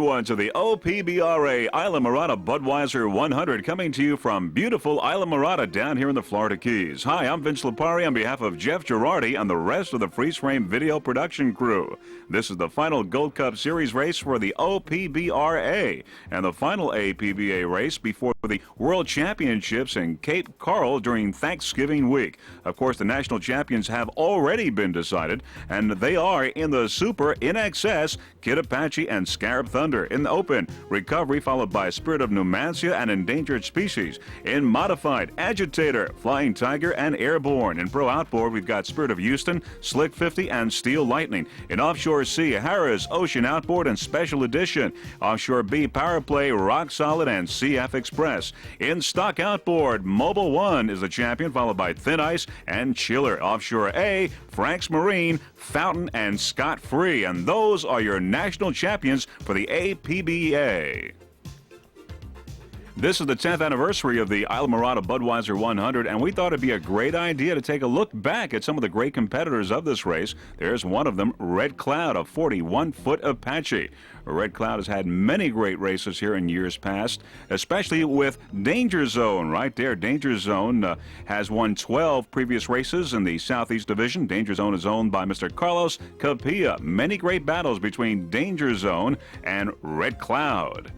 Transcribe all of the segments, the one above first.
everyone, to the OPBRA Islamorada Budweiser 100, coming to you from beautiful Islamorada down here in the Florida Keys. Hi, I'm Vince Lipari on behalf of Jeff Girardi and the rest of the Freeze Frame Video production crew. This is the final Gold Cup Series race for the OPBRA and the final APBA race before the World Championships in Cape Coral during Thanksgiving week. Of course, the national champions have already been decided, and they are in the Super In Excess, Kid Apache and Scarab Thunder. In the Open, Recovery followed by Spirit of Numancia and Endangered Species. In Modified, Agitator, Flying Tiger, and Airborne. In Pro Outboard, we've got Spirit of Houston, Slick 50, and Steel Lightning. In Offshore C, Harris, Ocean Outboard, and Special Edition. Offshore B, Power Play, Rock Solid, and CF Express. In Stock Outboard, Mobile One is the champion, followed by Thin Ice and Chiller. Offshore A, Frank's Marine, Fountain, and Scott Free. And those are your national champions for the APBA. This is the 10th anniversary of the Islamorada Budweiser 100, and we thought it'd be a great idea to take a look back at some of the great competitors of this race. There's one of them, Red Cloud, a 41-foot Apache. Red Cloud has had many great races here in years past, especially with Danger Zone right there. Danger Zone has won 12 previous races in the Southeast Division. Danger Zone is owned by Mr. Carlos Capilla. Many great battles between Danger Zone and Red Cloud.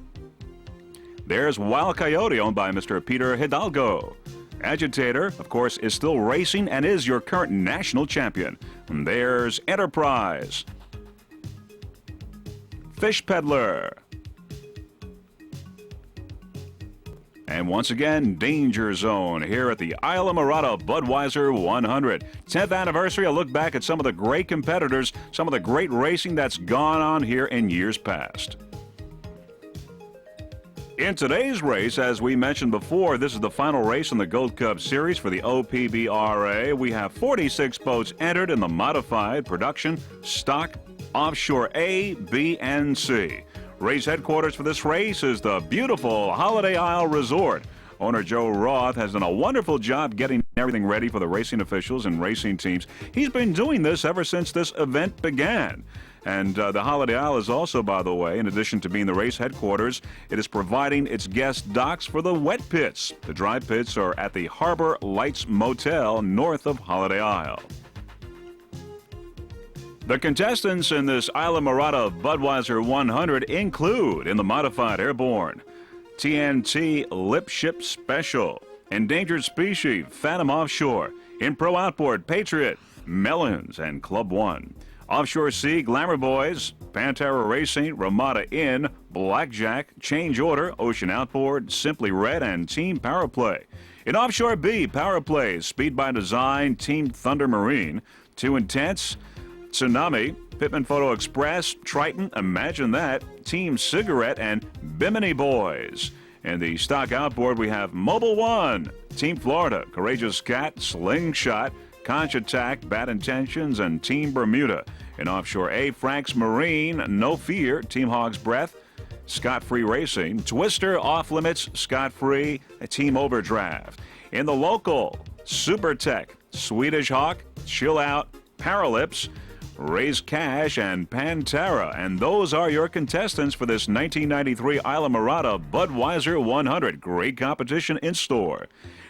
There's Wild Coyote, owned by Mr. Peter Hidalgo. Agitator, of course, is still racing and is your current national champion. And there's Enterprise. Fish Peddler. And once again, Danger Zone here at the Islamorada Budweiser 100. 10th anniversary, a look back at some of the great competitors, some of the great racing that's gone on here in years past. In today's race, as we mentioned before, this is the final race in the Gold Cup Series for the OPBRA. We have 46 boats entered in the modified production, stock, offshore A, B, and C. Race headquarters for this race is the beautiful Holiday Isle Resort. Owner Joe Roth has done a wonderful job getting everything ready for the racing officials and racing teams. He's been doing this ever since this event began. And the Holiday Isle is also, by the way, in addition to being the race headquarters, it is providing its guest docks for the wet pits. The dry pits are at the Harbor Lights Motel north of Holiday Isle. The contestants in this Islamorada Budweiser 100 include, in the modified Airborne, TNT Lip Ship Special, Endangered Species, Phantom Offshore, in Pro Outboard, Patriot, Melons, and Club One. Offshore C, Glamour Boys, Pantera Racing, Ramada Inn, Blackjack, Change Order, Ocean Outboard, Simply Red, and Team Power Play. In Offshore B, Power Play, Speed by Design, Team Thunder Marine, Too Intense, Tsunami, Pittman Photo Express, Triton, Imagine That, Team Cigarette, and Bimini Boys. In the stock outboard, we have Mobile One, Team Florida, Courageous Cat, Slingshot, Conch Attack, Bad Intentions, and Team Bermuda. In Offshore A, Frank's Marine, No Fear, Team Hog's Breath, Scott Free Racing, Twister, Off Limits, Scott Free, Team Overdraft. In the local, Super Tech, Swedish Hawk, Chill Out, Paralyps, Raise Cash, and Pantera. And those are your contestants for this 1993 Islamorada Budweiser 100. Great competition in store.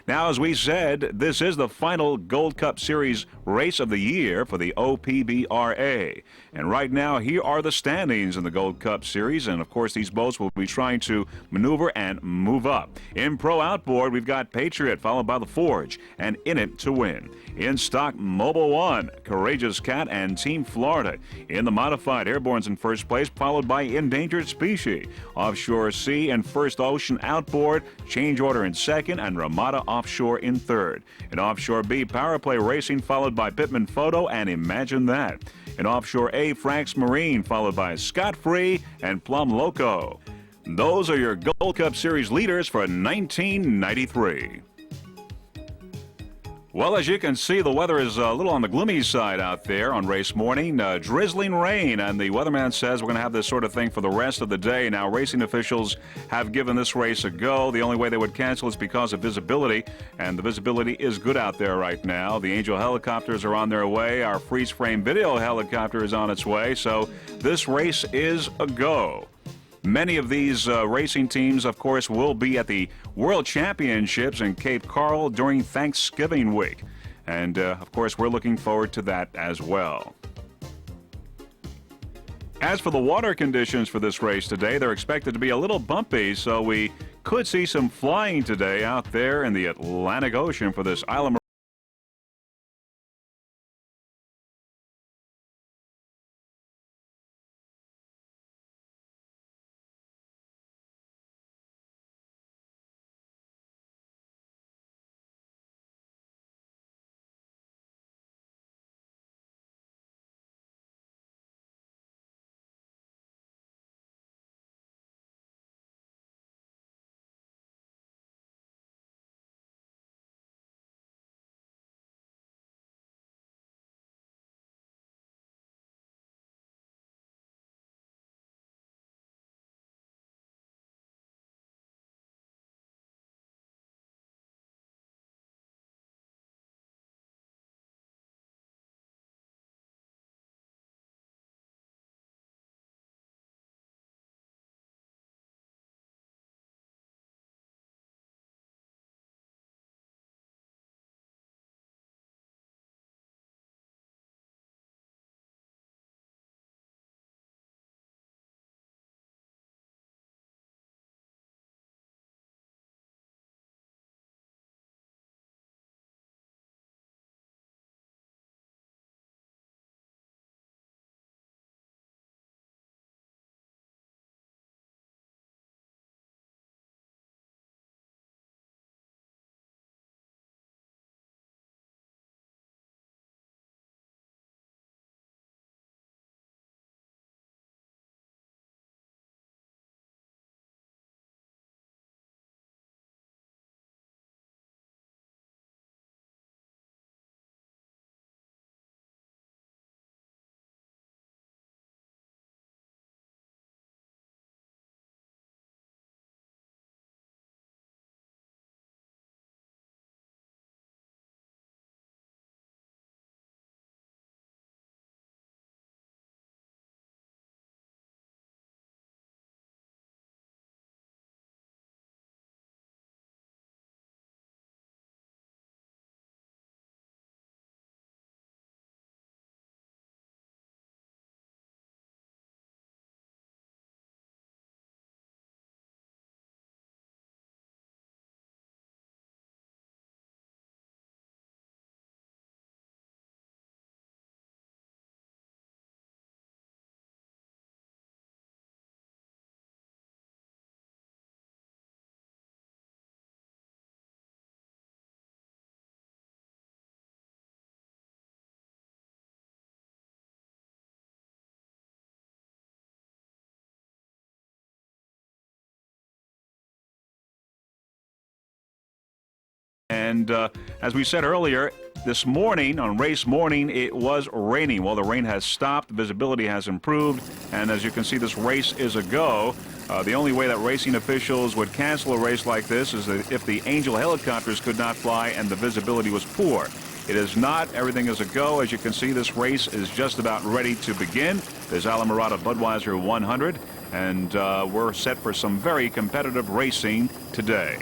Now, as we said, this is the final Gold Cup Series race of the year for the OPBRA. And right now, here are the standings in the Gold Cup Series. And, of course, these boats will be trying to maneuver and move up. In Pro Outboard, we've got Patriot, followed by the Forge, and In It to Win. In stock, Mobile One, Courageous Cat, and Team Florida. In the modified, Airborne's in first place, followed by Endangered Species. Offshore C and First Ocean Outboard, Change Order in second, and Ramada Offshore in third. In Offshore B, Power Play Racing, followed by Pittman Photo and Imagine That. In Offshore A, Frank's Marine, followed by Scott Free and Plum Loco. Those are your Gold Cup Series leaders for 1993. Well, as you can see, the weather is a little on the gloomy side out there on race morning. Drizzling rain, and the weatherman says we're going to have this sort of thing for the rest of the day. Now, racing officials have given this race a go. The only way they would cancel is because of visibility, and the visibility is good out there right now. The Angel helicopters are on their way. Our freeze frame video helicopter is on its way, so this race is a go. Many of these racing teams, of course, will be at the World Championships in Cape Coral during Thanksgiving week. And, of course, we're looking forward to that as well. As for the water conditions for this race today, they're expected to be a little bumpy, so we could see some flying today out there in the Atlantic Ocean for this islamorada. And as we said earlier, this morning, on race morning, it was raining. Well, the rain has stopped, visibility has improved, and as you can see, this race is a go. The only way that racing officials would cancel a race like this is if the Angel helicopters could not fly and the visibility was poor. It is not. Everything is a go. As you can see, this race is just about ready to begin. This Islamorada Budweiser 100, and we're set for some very competitive racing today.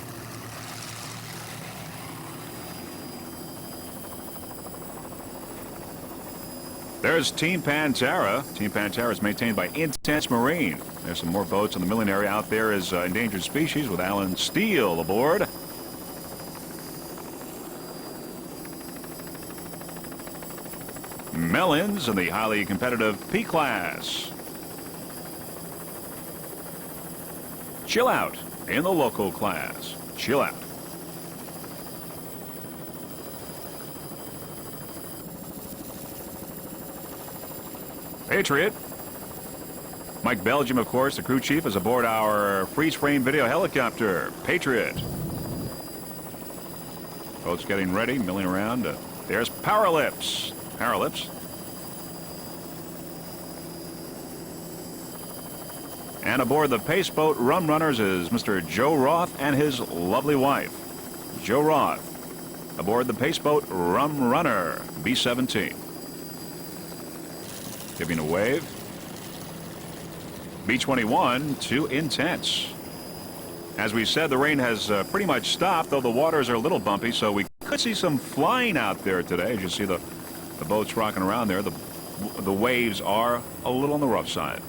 There's Team Pantera. Team Pantera is maintained by Intense Marine. There's some more boats in the milling area. Out there is Endangered Species with Alan Steele aboard. Mellons in the highly competitive P class. Chill Out in the local class. Chill Out. Patriot. Mike Belgium, of course, the crew chief, is aboard our freeze-frame video helicopter, Patriot. Boats getting ready, milling around. There's Powerlips. Powerlips. And aboard the Pace Boat Rum Runners is Mr. Joe Roth and his lovely wife. Joe Roth aboard the Pace Boat Rum Runner, B-17. Giving a wave. B-21 too intense. As we said, the rain has pretty much stopped, though the waters are a little bumpy, so we could see some flying out there today. As you see the boats rocking around there, the waves are a little on the rough side.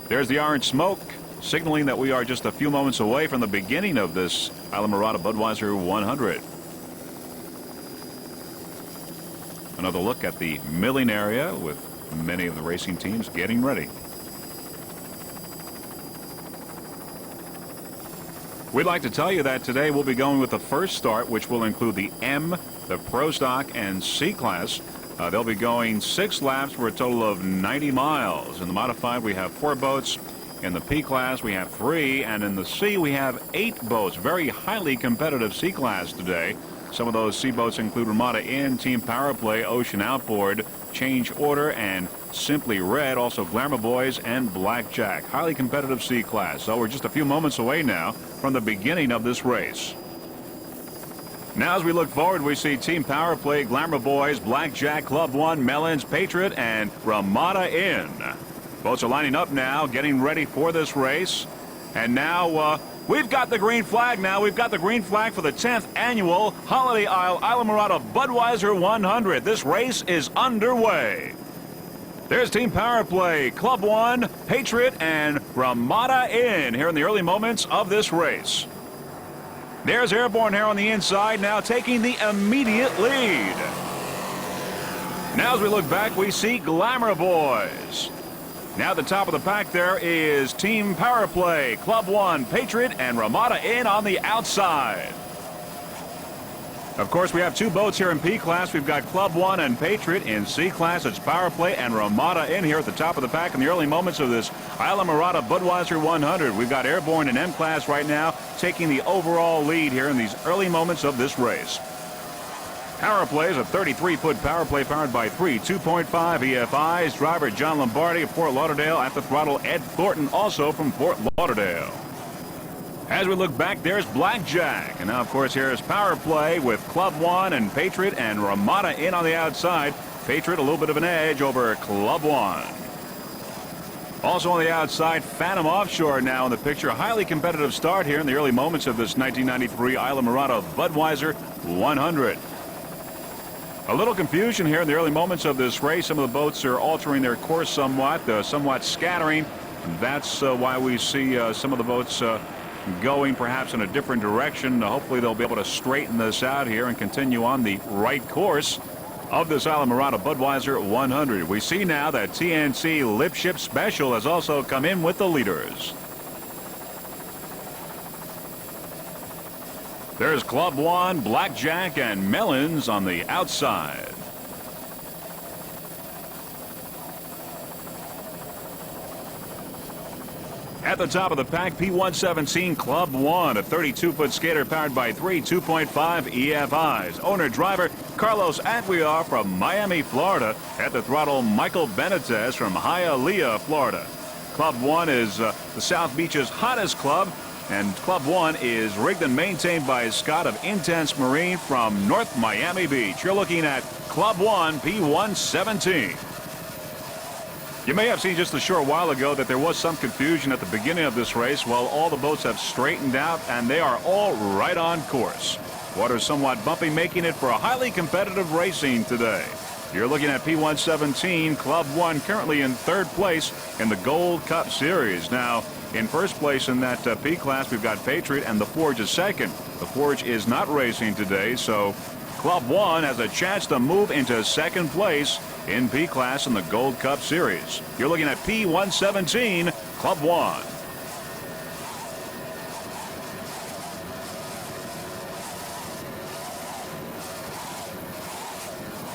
There's the orange smoke, signaling that we are just a few moments away from the beginning of this Islamorada Budweiser 100. Another look at the milling area with many of the racing teams getting ready. We'd like to tell you that today we'll be going with the first start, which will include the M, the Pro Stock, and C class. They'll be going 6 laps for a total of 90 miles. In the modified, we have 4 boats. In the P class, we have 3. And in the C, we have 8 boats. Very highly competitive C class today. Some of those C boats include Ramada Inn, Team Power Play, Ocean Outboard, Change Order, and Simply Red. Also Glamour Boys and Blackjack. Highly competitive C class. So we're just a few moments away now from the beginning of this race. Now as we look forward, we see Team Power Play, Glamour Boys, Blackjack, Club 1, Mellons, Patriot, and Ramada Inn. Boats are lining up now, getting ready for this race. And now we've got the green flag now. We've got the green flag for the 10th annual Holiday Isle Islamorada Budweiser 100. This race is underway. There's Team Power Play, Club 1, Patriot, and Ramada Inn here in the early moments of this race. There's Airborne here on the inside, now taking the immediate lead. Now as we look back, we see Glamour Boys. Now at the top of the pack there is Team Power Play, Club 1, Patriot, and Ramada Inn on the outside. Of course, we have 2 boats here in P class. We've got Club 1 and Patriot. In C class, it's Power Play and Ramada Inn here at the top of the pack in the early moments of this Islamorada Budweiser 100. We've got Airborne in M class right now, taking the overall lead here in these early moments of this race. Power Play is a 33-foot power play powered by 3 2.5 EFIs. Driver John Lombardi of Fort Lauderdale. At the throttle, Ed Thornton, also from Fort Lauderdale. As we look back, there's Blackjack. And now, of course, here's Power Play with Club 1 and Patriot and Ramada Inn on the outside. Patriot a little bit of an edge over Club 1. Also on the outside, Phantom Offshore now in the picture. A highly competitive start here in the early moments of this 1993 Islamorada Budweiser 100. A little confusion here in the early moments of this race. Some of the boats are altering their course somewhat, scattering. That's why we see some of the boats going perhaps in a different direction. Hopefully they'll be able to straighten this out here and continue on the right course of this Islamorada Budweiser 100. We see now that TNT Lip Ship Special has also come in with the leaders. There's Club 1, Blackjack, and Mellons on the outside. At the top of the pack, P117 Club 1, a 32-foot skater powered by 3 2.5 EFIs. Owner-driver Carlos Aguiar from Miami, Florida. At the throttle, Michael Benitez from Hialeah, Florida. Club 1 is the South Beach's hottest club, and Club 1 is rigged and maintained by Scott of Intense Marine from North Miami Beach. You're looking at Club 1 P117. You may have seen just a short while ago that there was some confusion at the beginning of this race. Well, all the boats have straightened out, and they are all right on course. Water is somewhat bumpy, making it for a highly competitive racing today. You're looking at P117, Club 1, currently in 3rd place in the Gold Cup Series. Now, in 1st place in that P class, we've got Patriot, and the Forge is 2nd. The Forge is not racing today, so Club 1 has a chance to move into 2nd place in P class in the Gold Cup Series. You're looking at P117, Club 1.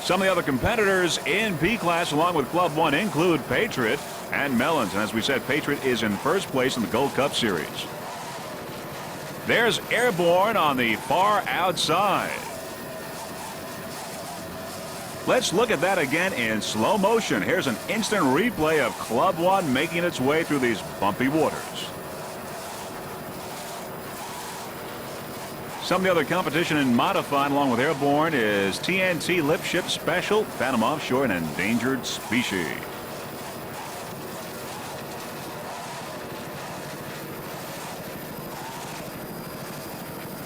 Some of the other competitors in P class along with Club 1 include Patriot and Mellons. And as we said, Patriot is in 1st place in the Gold Cup Series. There's Airborne on the far outside. Let's look at that again in slow motion. Here's an instant replay of Club 1 making its way through these bumpy waters. Some of the other competition in modified along with airborne is TNT Lip Ship Special, Phantom Offshore, and Endangered Species.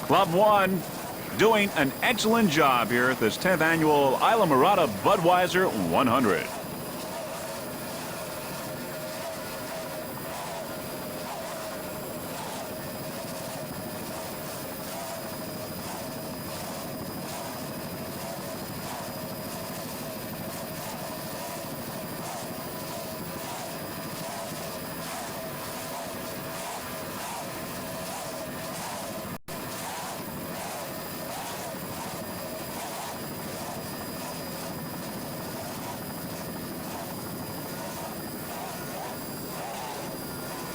Club 1 doing an excellent job here at this 10th annual Islamorada Budweiser 100.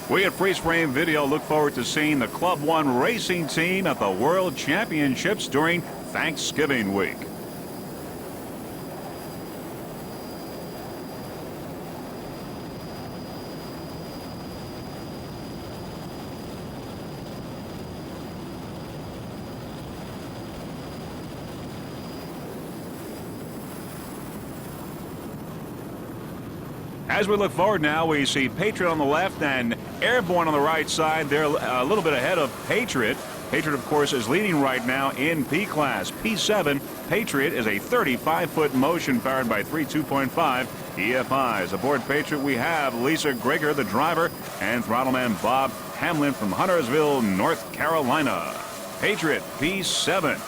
We at Freeze Frame Video look forward to seeing the Club 1 racing team at the World Championships during Thanksgiving week. As we look forward now, we see Patriot on the left and Airborne on the right side. They're a little bit ahead of Patriot. Patriot, of course, is leading right now in P class. P7, Patriot is a 35-foot motion powered by three 2.5 EFIs. Aboard Patriot, we have Lisa Greger, the driver, and throttleman Bob Hamlin from Huntersville, North Carolina. Patriot, P7.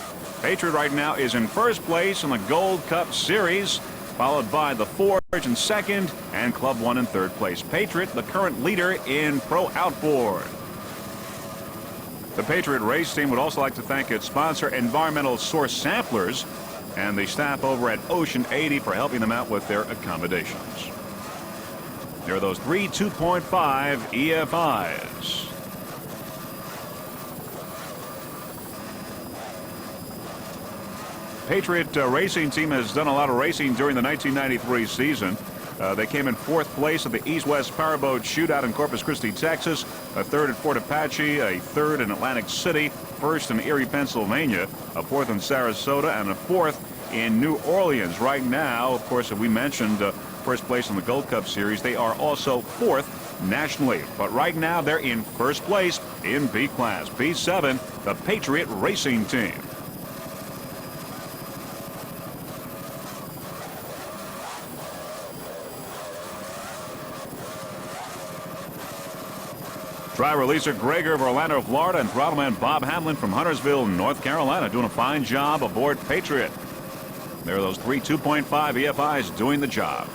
Patriot right now is in first place in the Gold Cup Series, followed by the Forge in second and Club 1 in third place. Patriot, the current leader in Pro Outboard. The Patriot race team would also like to thank its sponsor, Environmental Source Samplers, and the staff over at Ocean 80 for helping them out with their accommodations. There are those three 2.5 EFIs. Patriot racing team has done a lot of racing during the 1993 season. They came in fourth place at the East-West Powerboat Shootout in Corpus Christi, Texas, a third at Fort Apache, a third in Atlantic City, first in Erie, Pennsylvania, a fourth in Sarasota, and a fourth in New Orleans. Right now, of course, we mentioned first place in the Gold Cup Series. They are also fourth nationally, but right now they're in first place in B class. B7, the Patriot racing team. Driver Lisa Greger of Orlando, Florida, and throttleman Bob Hamlin from Huntersville, North Carolina, doing a fine job aboard Patriot. There are those three 2.5 EFIs doing the job.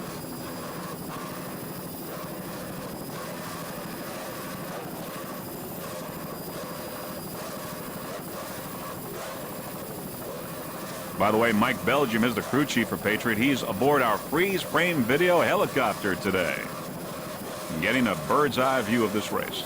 By the way, Mike Belgium is the crew chief for Patriot. He's aboard our Freeze Frame Video helicopter today, getting a bird's eye view of this race.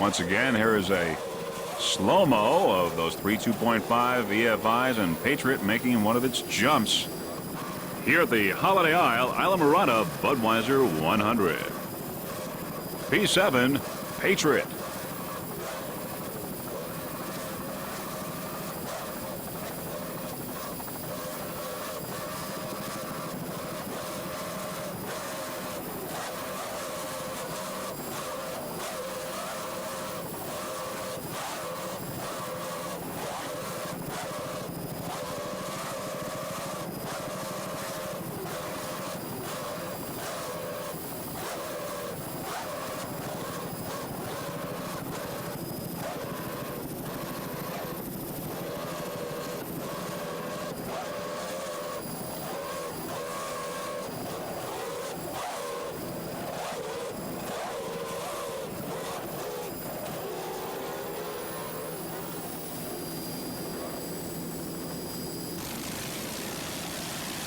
Once again, here is a slow-mo of those three 2.5 EFIs and Patriot making one of its jumps here at the Holiday Isle Islamorada Budweiser 100. P7, Patriot.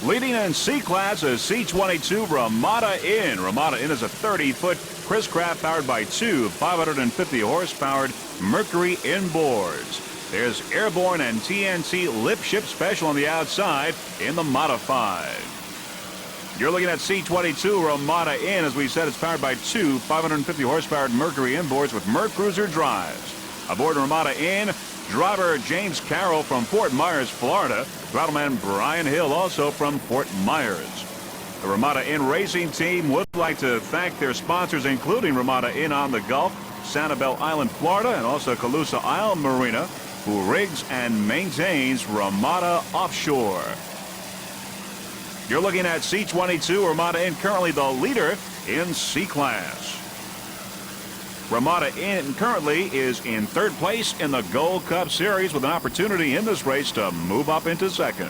Leading in C-Class is C-22 Ramada Inn. Ramada Inn is a 30-foot Chris Craft powered by two 550-horsepowered Mercury inboards. There's Airborne and TNT Lip Ship Special on the outside in the Modified. You're looking at C-22 Ramada Inn. As we said, it's powered by two 550-horsepower Mercury inboards with Mercruiser drives. Aboard Ramada Inn, driver James Carroll from Fort Myers, Florida. Rattleman Brian Hill, also from Fort Myers. The Ramada Inn racing team would like to thank their sponsors, including Ramada Inn on the Gulf, Sanibel Island, Florida, and also Calusa Isle Marina, who rigs and maintains Ramada Offshore. You're looking at C-22 Ramada Inn, currently the leader in C-Class. Ramada Inn currently is in third place in the Gold Cup Series with an opportunity in this race to move up into second.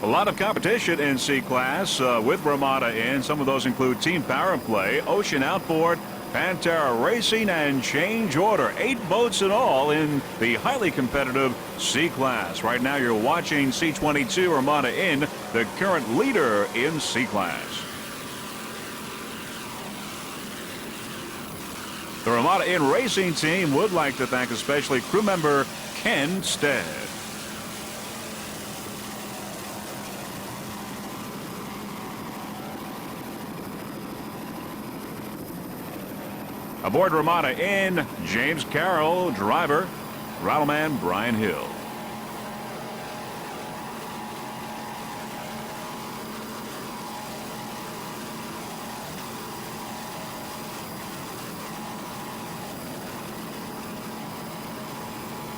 A lot of competition in C-Class with Ramada Inn. Some of those include Team Power Play, Ocean Outboard, Pantera Racing, and Change Order. 8 boats in all in the highly competitive C-Class. Right now you're watching C-22 Ramada Inn, the current leader in C-Class. The Ramada Inn racing team would like to thank especially crew member Ken Stead. Aboard Ramada Inn, James Carroll, driver, Rattleman Brian Hill.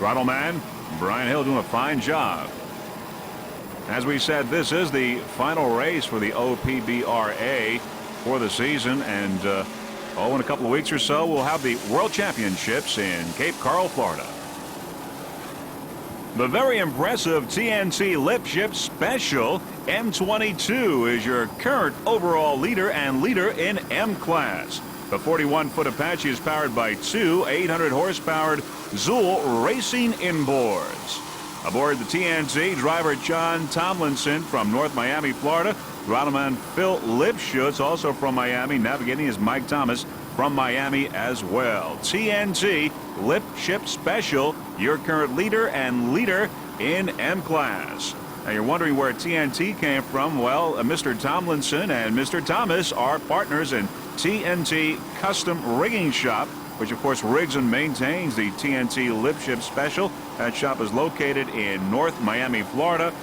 Rattleman Brian Hill doing a fine job. As we said, this is the final race for the OPBRA for the season, and in a couple of weeks or so, we'll have the World Championships in Cape Coral, Florida. The very impressive TNT Lip Ship Special M22 is your current overall leader and leader in M-Class. The 41-foot Apache is powered by two 800-horsepower Zool racing inboards. Aboard the TNT, driver John Tomlinson from North Miami, Florida. Rattleman Phil Lipschutz, also from Miami. Navigating is Mike Thomas from Miami as well. TNT Lip Ship Special, your current leader and leader in M-Class. Now you're wondering where TNT came from. Well, Mr. Tomlinson and Mr. Thomas are partners in TNT Custom Rigging Shop, which of course rigs and maintains the TNT Lip Ship Special. That shop is located in North Miami, Florida,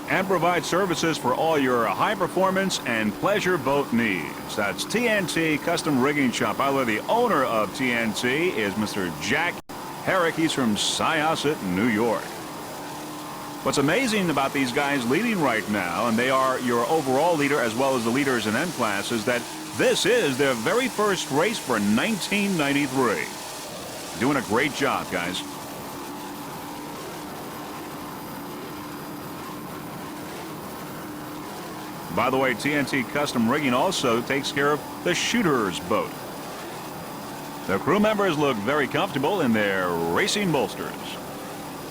and provides services for all your high performance and pleasure boat needs. That's TNT Custom Rigging Shop. By the way, the owner of TNT is Mr. Jack Herrick. He's from Syosset, New York. What's amazing about these guys leading right now, and they are your overall leader as well as the leaders in M-Class, is that this is their very first race for 1993. Doing a great job, guys. By the way, TNT Custom Rigging also takes care of the shooter's boat. The crew members look very comfortable in their racing bolsters.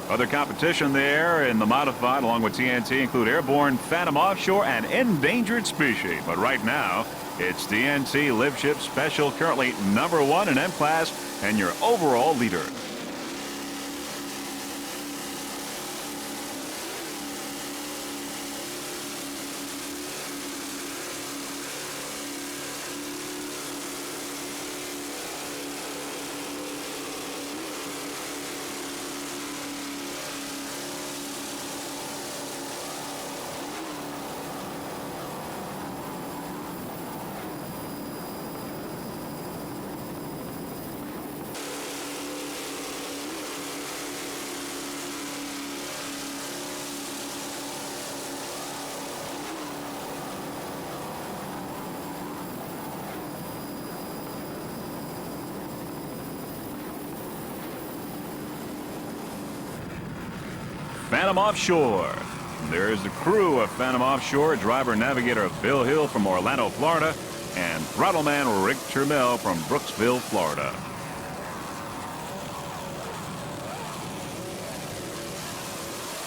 Other competition there in the Modified along with TNT include Airborne, Phantom Offshore, and Endangered Species. But right now, it's TNT Lip Ship Special, currently #1 in M-Class and your overall leader. Phantom Offshore. There's the crew of Phantom Offshore, driver navigator Bill Hill from Orlando, Florida, and throttleman Rick Turmel from Brooksville, Florida.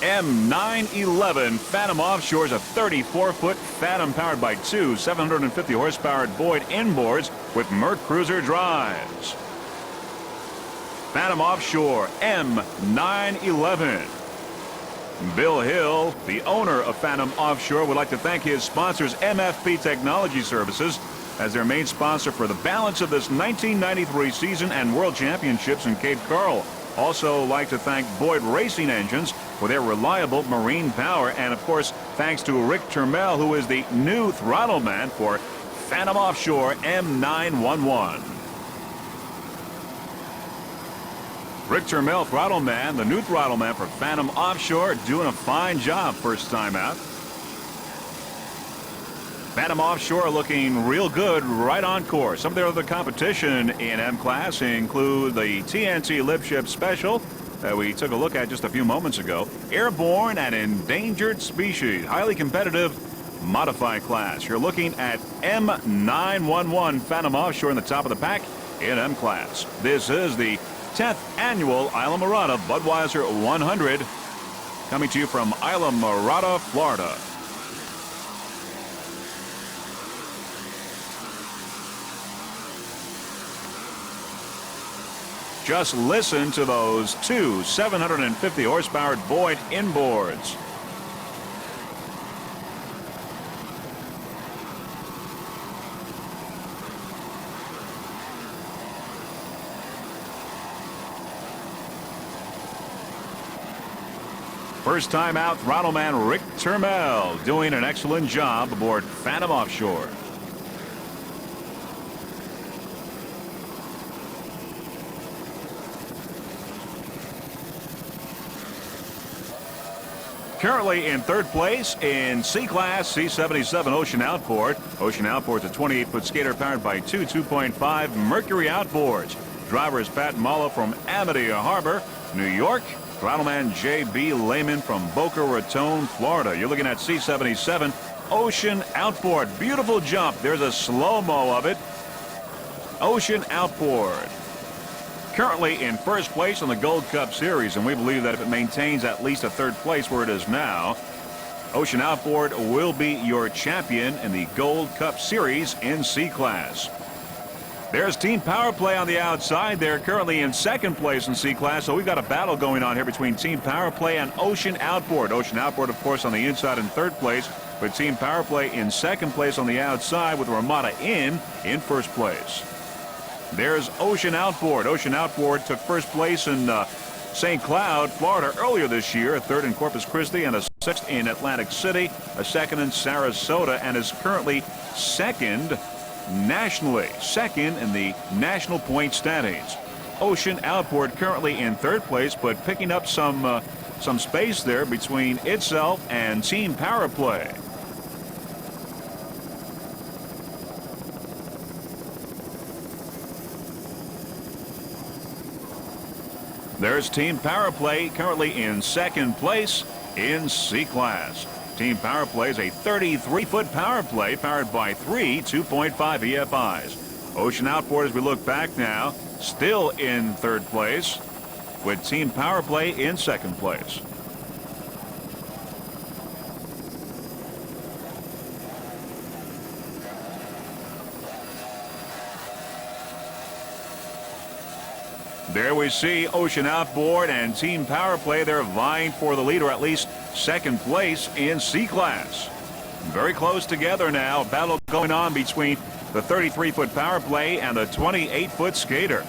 M911 Phantom Offshore is a 34-foot Phantom powered by two 750 horsepower Boyd inboards with Merc Cruiser drives. Phantom Offshore M911. Bill Hill, the owner of Phantom Offshore, would like to thank his sponsors, MFP Technology Services, as their main sponsor for the balance of this 1993 season and World Championships in Cape Coral. Also like to thank Boyd Racing Engines for their reliable marine power. And, of course, thanks to Rick Termel, who is the new throttle man for Phantom Offshore M911. Rick Termel, throttle man, the new throttle man for Phantom Offshore, doing a fine job first time out. Phantom Offshore looking real good, right on course. Some of their other competition in M-Class include the TNT Lip Ship Special that we took a look at just a few moments ago. Airborne and Endangered Species, highly competitive modified class. You're looking at M911 Phantom Offshore in the top of the pack in M-Class. This is the 10th annual Islamorada Budweiser 100, coming to you from Islamorada, Florida. Just listen to those two 750 horsepower Boyd inboards. First time out, throttle man Rick Termel doing an excellent job aboard Phantom Offshore. Currently in third place in C-Class C77 Ocean Outboard. Ocean Outboard's a 28-foot skater powered by two 2.5 Mercury outboards. Driver is Pat Mallow from Amity Harbor, New York. Throttleman J.B. Lehman from Boca Raton, Florida. You're looking at C77 Ocean Outboard. Beautiful jump. There's a slow-mo of it. Ocean Outboard. Currently in first place in the Gold Cup Series, and we believe that if it maintains at least a third place where it is now, Ocean Outboard will be your champion in the Gold Cup Series in C-Class. There's Team Power Play on the outside. They're currently in second place in C-Class, so we've got a battle going on here between Team Power Play and Ocean Outboard. Ocean Outboard, of course, on the inside in third place, but Team Power Play in second place on the outside with Ramada in first place. There's Ocean Outboard. Ocean Outboard took first place in St. Cloud, Florida earlier this year, a third in Corpus Christi and a sixth in Atlantic City, a second in Sarasota, and is currently second nationally, second in the national point standings. Ocean Outboard currently in third place, but picking up some space there between itself and Team Power Play. There's Team Power Play currently in second place in C-Class. Team Power Play is a 33-foot power play powered by three 2.5 EFIs. Ocean Outboard, as we look back now, still in third place with Team Power Play in second place. There we see Ocean Outboard and Team Power Play. They're vying for the lead, or at least second place in C-Class. Very close together now. Battle going on between the 33-foot Power Play and the 28-foot skater.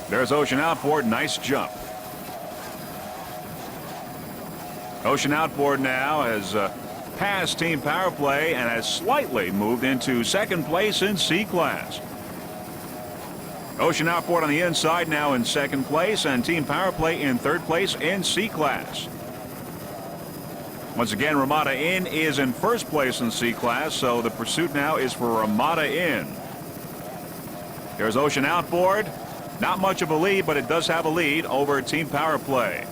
There's Ocean Outboard. Nice jump. Ocean Outboard now has passed Team Power Play and has slightly moved into second place in C-Class. Ocean Outboard on the inside now in second place, and Team Power Play in third place in C-Class. Once again, Ramada Inn is in first place in C-Class, so the pursuit now is for Ramada Inn. There's Ocean Outboard. Not much of a lead, but it does have a lead over Team Power Play.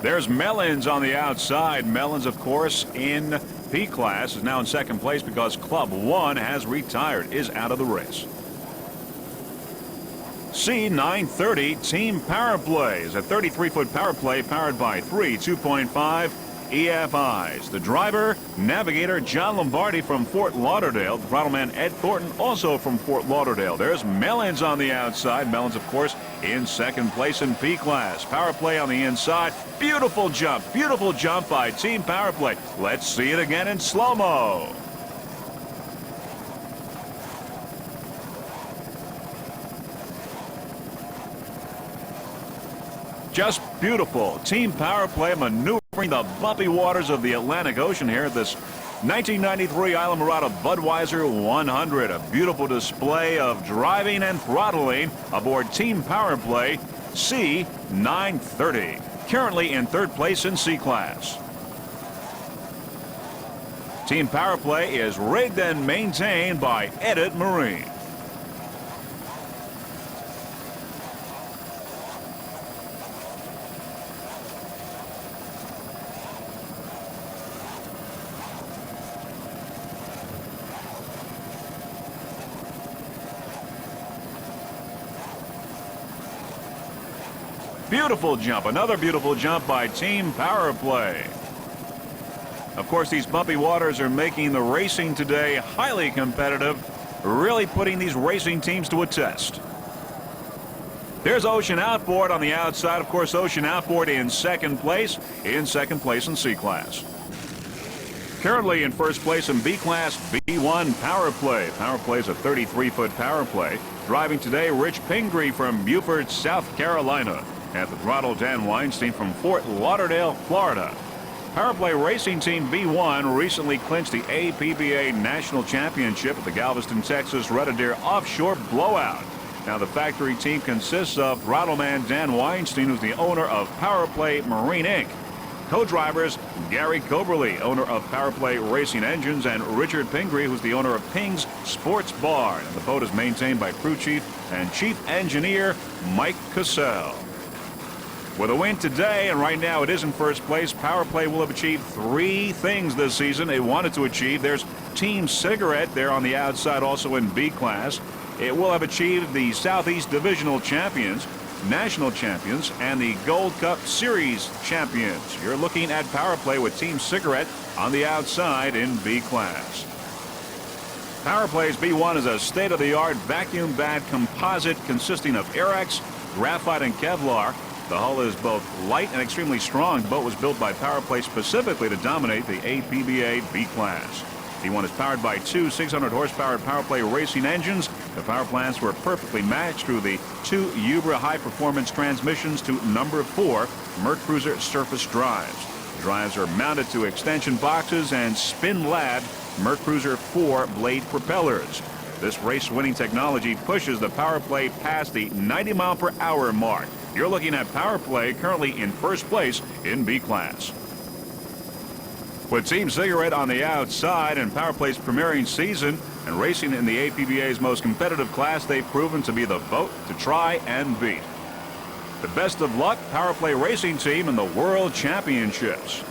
There's Mellons on the outside. Mellons, of course, in P class, is now in second place because Club 1 has retired, is out of the race. C930 Team Power Play is a 33-foot power play powered by three 2.5 EFIs. The driver, navigator John Lombardi from Fort Lauderdale. The throttleman Ed Thornton also from Fort Lauderdale. There's Mellons on the outside. Mellons, of course, in second place in P class. Power play on the inside. Beautiful jump by Team Power Play. Let's see it again in slow-mo. Just beautiful. Team Power Play maneuvering the bumpy waters of the Atlantic Ocean here at this 1993 Islamorada Budweiser 100. A beautiful display of driving and throttling aboard Team Power Play C930. Currently in third place in C class. Team Power Play is rigged and maintained by Edit Marine. Beautiful jump, another beautiful jump by Team Power Play. Of course, these bumpy waters are making the racing today highly competitive, really putting these racing teams to a test. There's Ocean Outboard on the outside. Of course, Ocean Outboard in second place in C class. Currently in first place in B class, B1 Power Play. Power Play is a 33-foot power play. Driving today, Rich Pingree from Beaufort, South Carolina. At the throttle, Dan Weinstein from Fort Lauderdale, Florida. Powerplay Racing Team B1 recently clinched the APBA National Championship at the Galveston, Texas Red Deer Offshore Blowout. Now, the factory team consists of throttleman Dan Weinstein, who's the owner of Powerplay Marine Inc. Co-drivers Gary Coberly, owner of Powerplay Racing Engines, and Richard Pingree, who's the owner of Ping's Sports Bar. And the boat is maintained by crew chief and chief engineer Mike Cassell. With a win today, and right now it is in first place, Power Play will have achieved three things this season it wanted to achieve. There's Team Cigarette there on the outside, also in B class. It will have achieved the Southeast Divisional Champions, National Champions, and the Gold Cup Series Champions. You're looking at Power Play with Team Cigarette on the outside in B class. Power Play's B1 is a state-of-the-art vacuum-bagged composite consisting of Airex, graphite, and Kevlar. The hull is both light and extremely strong. The boat was built by Power Play specifically to dominate the APBA B class. B1 is powered by two 600-horsepower Power Play racing engines. The power plants were perfectly matched through the two Ubra high-performance transmissions to number 4 Mercruiser surface drives. The drives are mounted to extension boxes and spin-labbed Mercruiser 4 blade propellers. This race-winning technology pushes the Power Play past the 90-mile-per-hour mark. You're looking at Power Play currently in first place in B class. With Team Cigarette on the outside and Power Play's premiering season and racing in the APBA's most competitive class, they've proven to be the boat to try and beat. The best of luck, Power Play Racing Team, in the World Championships.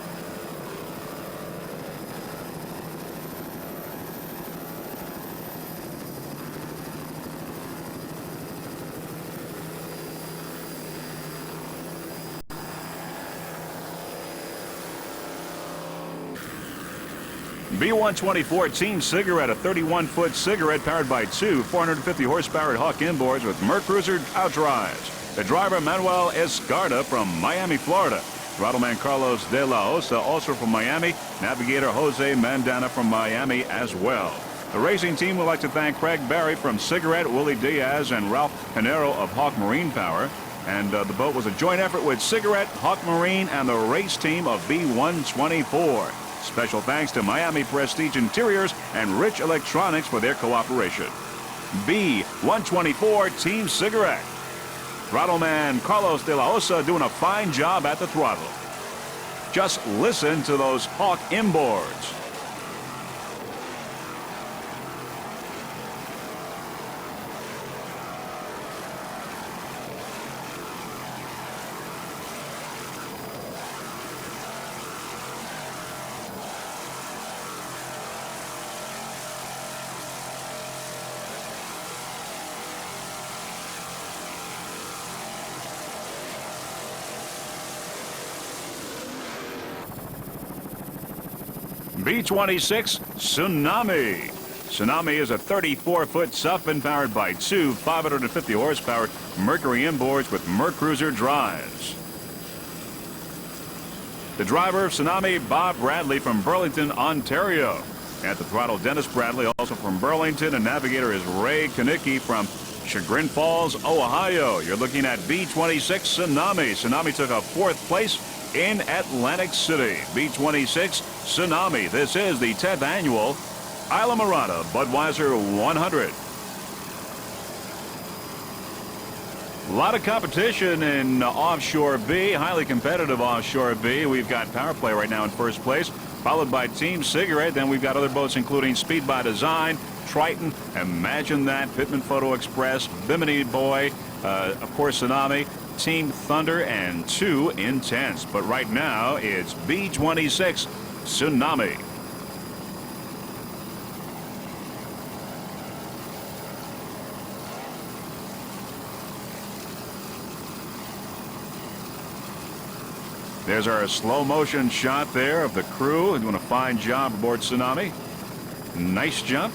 B124 Team Cigarette, a 31-foot cigarette powered by two 450-horsepower Hawk inboards with Mercruiser outdrives. The driver, Manuel Escarda from Miami, Florida. Throttleman Carlos de la Osa, also from Miami. Navigator Jose Mandana from Miami as well. The racing team would like to thank Craig Barry from Cigarette, Willie Diaz, and Ralph Pinero of Hawk Marine Power. And the boat was a joint effort with Cigarette, Hawk Marine, and the race team of B124. Special thanks to Miami Prestige Interiors and Rich Electronics for their cooperation. B124 Team Cigarette. Throttleman Carlos de la Osa doing a fine job at the throttle. Just listen to those Hawk inboards. B-26 Tsunami. Tsunami is a 34-foot suffin powered by two 550-horsepower Mercury inboards with Mercruiser drives. The driver of Tsunami, Bob Bradley from Burlington, Ontario. At the throttle, Dennis Bradley, also from Burlington, and navigator is Ray Kanicki from Chagrin Falls, Ohio. You're looking at B-26 Tsunami. Tsunami took a fourth place in Atlantic City. B-26 Tsunami. This is the 10th annual Islamorada Budweiser 100. A lot of competition in Offshore B, highly competitive Offshore B. We've got Power Play right now in first place, followed by Team Cigarette. Then we've got other boats including Speed by Design, Triton, Imagine That, Pittman Photo Express, Bimini Boy, of course Tsunami, Team Thunder, and 2 Intense. But right now it's B-26 Tsunami. There's our slow motion shot there of the crew doing a fine job aboard Tsunami. Nice jump.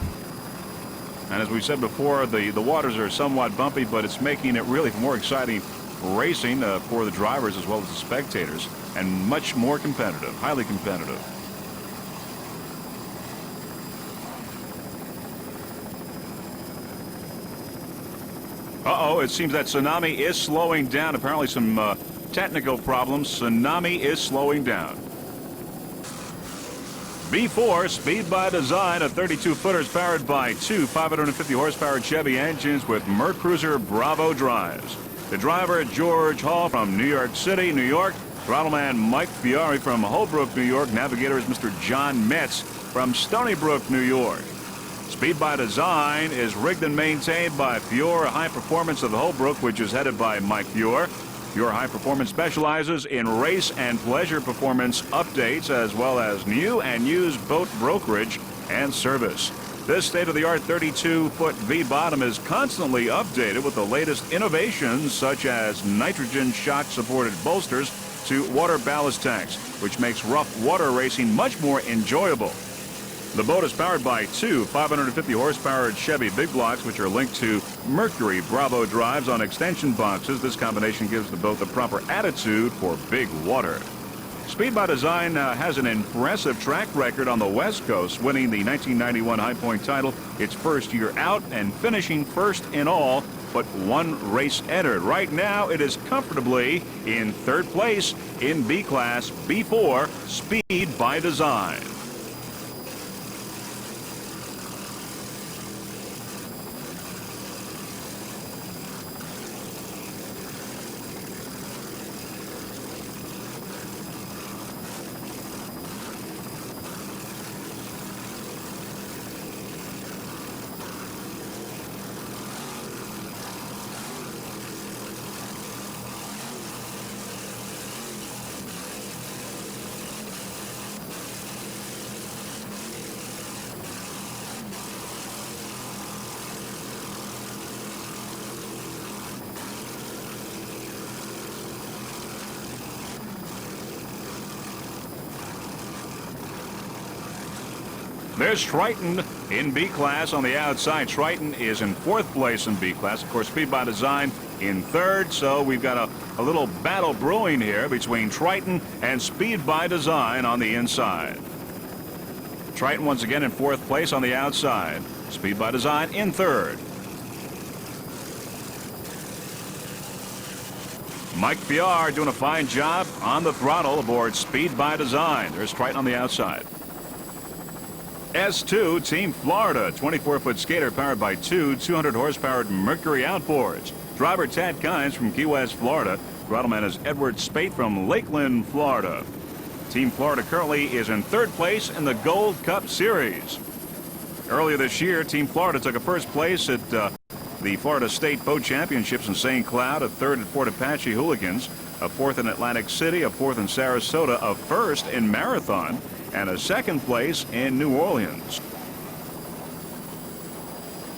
And as we said before, the waters are somewhat bumpy, but it's making it really more exciting racing for the drivers as well as the spectators, and much more competitive, highly competitive. Uh-oh, it seems that Tsunami is slowing down. Apparently some technical problems. Tsunami is slowing down. B4 Speed by Design, a 32-footer powered by two 550-horsepower Chevy engines with Mercruiser Bravo drives. The driver, George Hall from New York City, New York. Throttleman Mike Fiore from Holbrook, New York. Navigator is Mr. John Metz from Stony Brook, New York. Speed by Design is rigged and maintained by Fiore High Performance of Holbrook, which is headed by Mike Fiore. Fiore High Performance specializes in race and pleasure performance updates, as well as new and used boat brokerage and service. This state-of-the-art 32-foot V-bottom is constantly updated with the latest innovations, such as nitrogen shock-supported bolsters to water ballast tanks, which makes rough water racing much more enjoyable. The boat is powered by two 550-horsepower Chevy big blocks, which are linked to Mercury Bravo drives on extension boxes. This combination gives the boat the proper attitude for big water. Speed by Design has an impressive track record on the West Coast, winning the 1991 High Point title its first year out and finishing first in all but one race entered. Right now, it is comfortably in third place in B Class B4 Speed by Design. There's Triton in B Class on the outside. Triton is in fourth place in B Class. Of course, Speed by Design in third. So we've got a little battle brewing here between Triton and Speed by Design on the inside. Triton once again in fourth place on the outside. Speed by Design in third. Mike Fiore doing a fine job on the throttle aboard Speed by Design. There's Triton on the outside. S2 Team Florida, 24-foot skater powered by two 200-horsepower Mercury outboards. Driver Tad Kynes from Key West, Florida. Throttleman is Edward Spate from Lakeland, Florida. Team Florida currently is in third place in the Gold Cup Series. Earlier this year, Team Florida took a first place at the Florida State Boat Championships in St. Cloud, a third at Fort Apache Hooligans, a fourth in Atlantic City, a fourth in Sarasota, a first in Marathon, and a second place in New Orleans.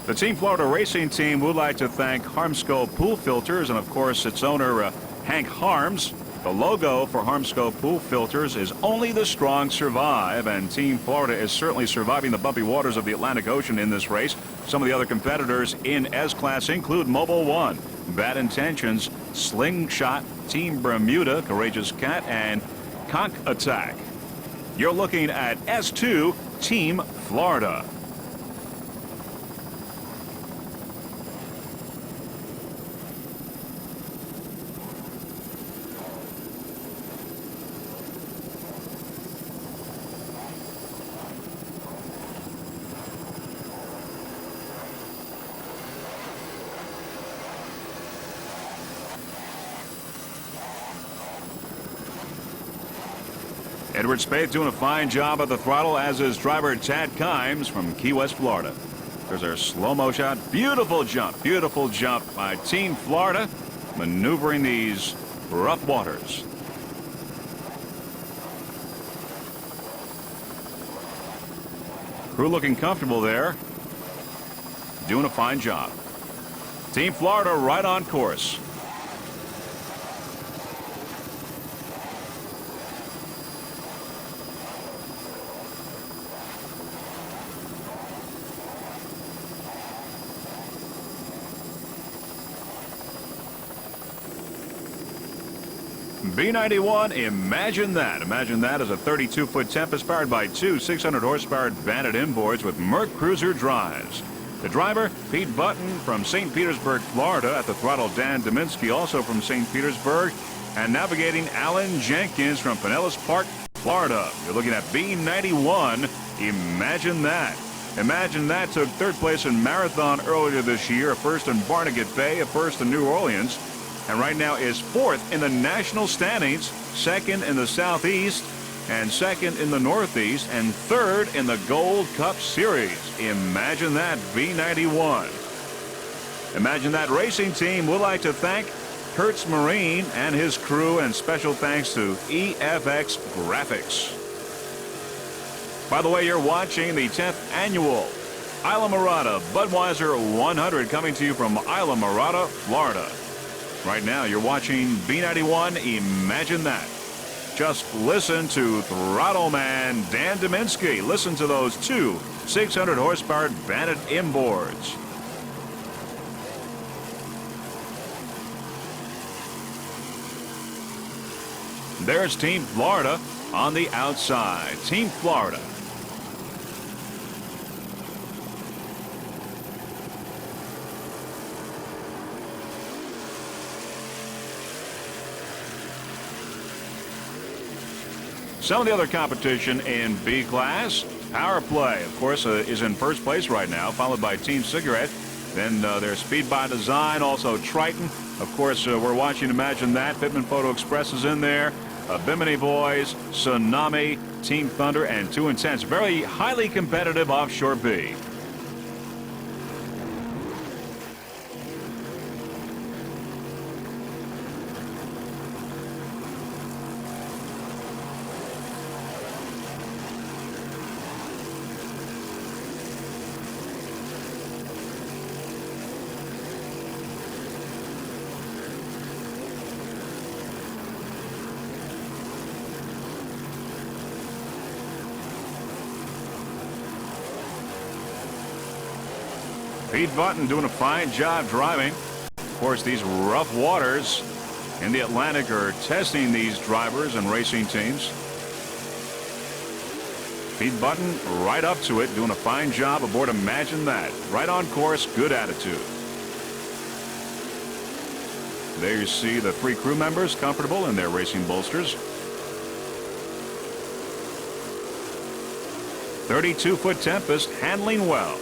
The Team Florida racing team would like to thank Harmsco Pool Filters and, of course, its owner, Hank Harms, The logo for Harmsco Pool Filters is "Only the Strong Survive," and Team Florida is certainly surviving the bumpy waters of the Atlantic Ocean in this race. Some of the other competitors in S-Class include Mobile One, Bad Intentions, Slingshot, Team Bermuda, Courageous Cat, and Conch Attack. You're looking at S2, Team Florida. Edward Spaeth doing a fine job at the throttle, as is driver Tad Kimes from Key West, Florida. There's our slow-mo shot. Beautiful jump by Team Florida, maneuvering these rough waters. Crew looking comfortable there, doing a fine job. Team Florida right on course. B91, imagine that. Imagine that as a 32-foot Tempest powered by two 600-horsepower Bandit inboards with Merc Cruiser drives. The driver, Pete Button from St. Petersburg, Florida. At the throttle, Dan Dominski, also from St. Petersburg. And navigating, Alan Jenkins from Pinellas Park, Florida. You're looking at B91, imagine that. Imagine that took third place in Marathon earlier this year, a first in Barnegat Bay, a first in New Orleans, and right now is fourth in the national standings, second in the Southeast, and second in the Northeast, and third in the Gold Cup Series. Imagine that, B91. Imagine that racing team. We'd like to thank Kurtz Marine and his crew, and special thanks to EFX Graphics. By the way, you're watching the 10th annual Islamorada Budweiser 100, coming to you from Islamorada, Florida. Right now, you're watching B91, imagine that. Just listen to throttle man Dan Dominski. Listen to those two 600-horsepower Bandit inboards. There's Team Florida on the outside. Team Florida. Some of the other competition in B class, Power Play, of course, is in first place right now, followed by Team Cigarette. Then there's Speed by Design, also Triton. Of course, we're watching Imagine That. Pittman Photo Express is in there. Bimini Boys, Tsunami, Team Thunder, and 2 Intense. Very highly competitive Offshore B. Pete Button doing a fine job driving. Of course, these rough waters in the Atlantic are testing these drivers and racing teams. Pete Button right up to it, doing a fine job aboard Imagine That. Right on course, good attitude. There you see the 3 crew members comfortable in their racing bolsters. 32-foot Tempest handling well.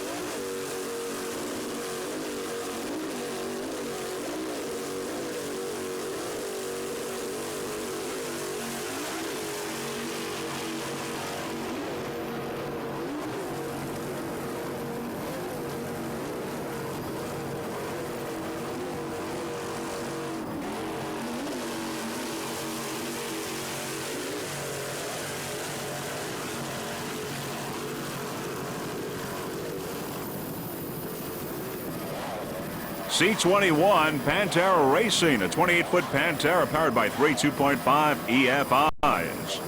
C21 Pantera Racing, a 28-foot Pantera powered by three 2.5 EFIs.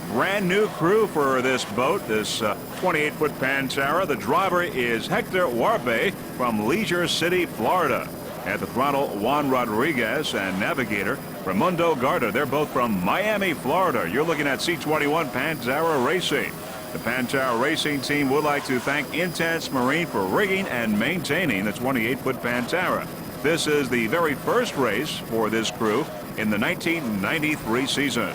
Brand new crew for this boat, this 28-foot Pantera. The driver is Hector Warbe from Leisure City, Florida. At the throttle, Juan Rodriguez, and navigator Raimundo Garda. They're both from Miami, Florida. You're looking at C21 Pantera Racing. The Pantera Racing team would like to thank Intense Marine for rigging and maintaining the 28-foot Pantera. This is the very first race for this crew in the 1993 season.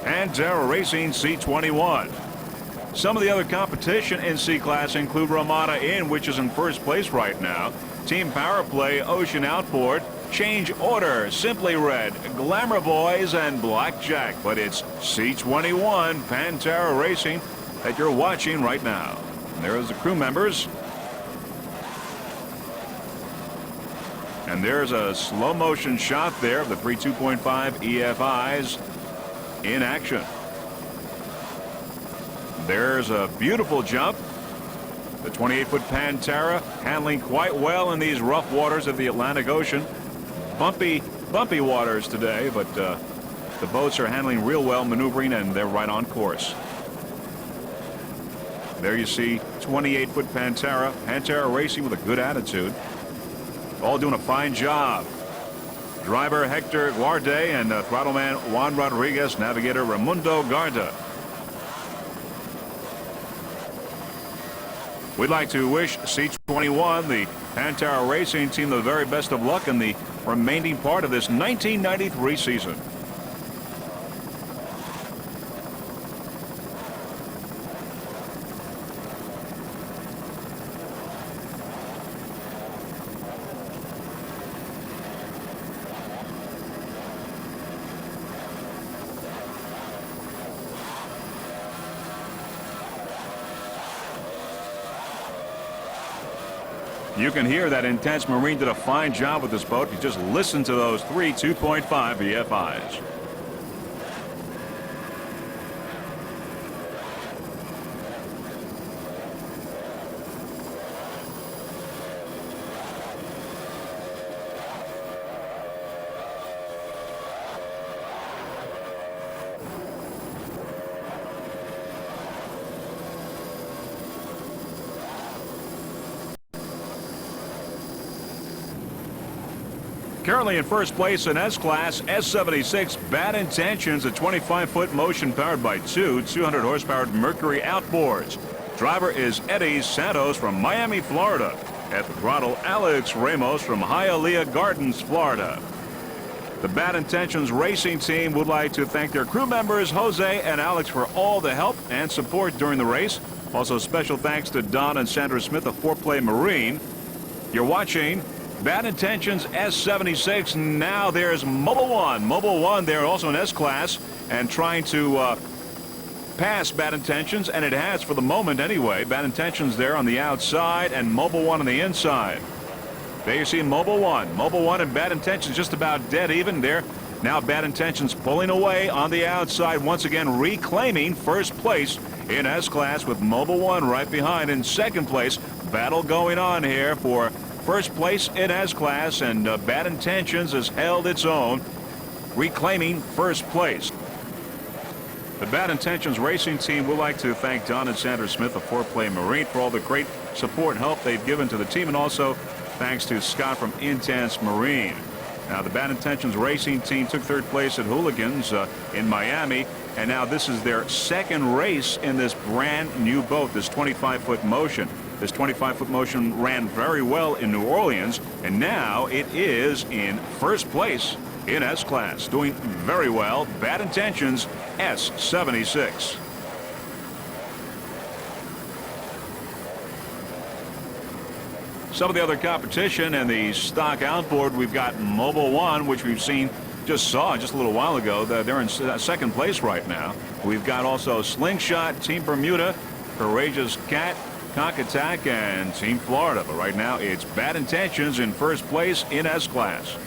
Pantera Racing C21. Some of the other competition in C-Class include Ramada Inn, which is in first place right now. Team Power Play, Ocean Outboard, Change Order, Simply Red, Glamour Boys, and Blackjack. But it's C21 Pantera Racing that you're watching right now. And there's the crew members. And there's a slow motion shot there of the three 2.5 EFIs in action. There's a beautiful jump. The 28-foot Pantera handling quite well in these rough waters of the Atlantic Ocean. Bumpy waters today, but the boats are handling real well, maneuvering, and they're right on course. There you see 28-foot Pantera Racing with a good attitude. All doing a fine job. Driver Hector Guarde and throttleman Juan Rodriguez, navigator Raimundo Garda. We'd like to wish C21, the Pantera Racing team, the very best of luck in the remaining part of this 1993 season. You can hear that Intense Marine did a fine job with this boat. You just listen to those three 2.5 EFIs. Currently in first place in S-Class, S76 Bad Intentions, a 25-foot motion powered by two 200-horsepower Mercury outboards. Driver is Eddie Santos from Miami, Florida. At the throttle, Alex Ramos from Hialeah Gardens, Florida. The Bad Intentions Racing team would like to thank their crew members, Jose and Alex, for all the help and support during the race. Also, special thanks to Don and Sandra Smith of Foreplay Marine. You're watching Bad Intentions S76. Now there's Mobile One. Mobile One there also in S-Class and trying to pass Bad Intentions, and it has for the moment anyway. Bad Intentions there on the outside and Mobile One on the inside. There you see Mobile One. Mobile One and Bad Intentions just about dead even there. Now Bad Intentions pulling away on the outside, once again reclaiming first place in S-Class with Mobile One right behind in second place. Battle going on here for first place in S-Class, and Bad Intentions has held its own, reclaiming first place. The Bad Intentions Racing team would like to thank Don and Sandra Smith of Foreplay Marine for all the great support and help they've given to the team, and also thanks to Scott from Intense Marine. Now, the Bad Intentions Racing team took third place at Hooligans in Miami, and now this is their second race in this brand new boat, this 25-foot motion. This 25-foot motion ran very well in New Orleans, and now it is in first place in S-Class, doing very well. Bad Intentions S76. Some of the other competition and the stock outboard, we've got Mobile One, which we've seen, just a little while ago. They're in second place right now. We've got also Slingshot, Team Bermuda, Courageous Cat, Conk Attack, and Team Florida. But right now it's Bad Intentions in first place in S-Class.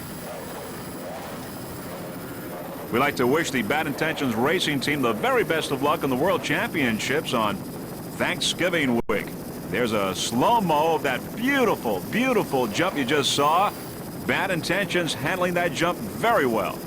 We'd like to wish the Bad Intentions Racing team the very best of luck in the World Championships on Thanksgiving week. There's a slow-mo of that beautiful, beautiful jump you just saw. Bad Intentions handling that jump very well.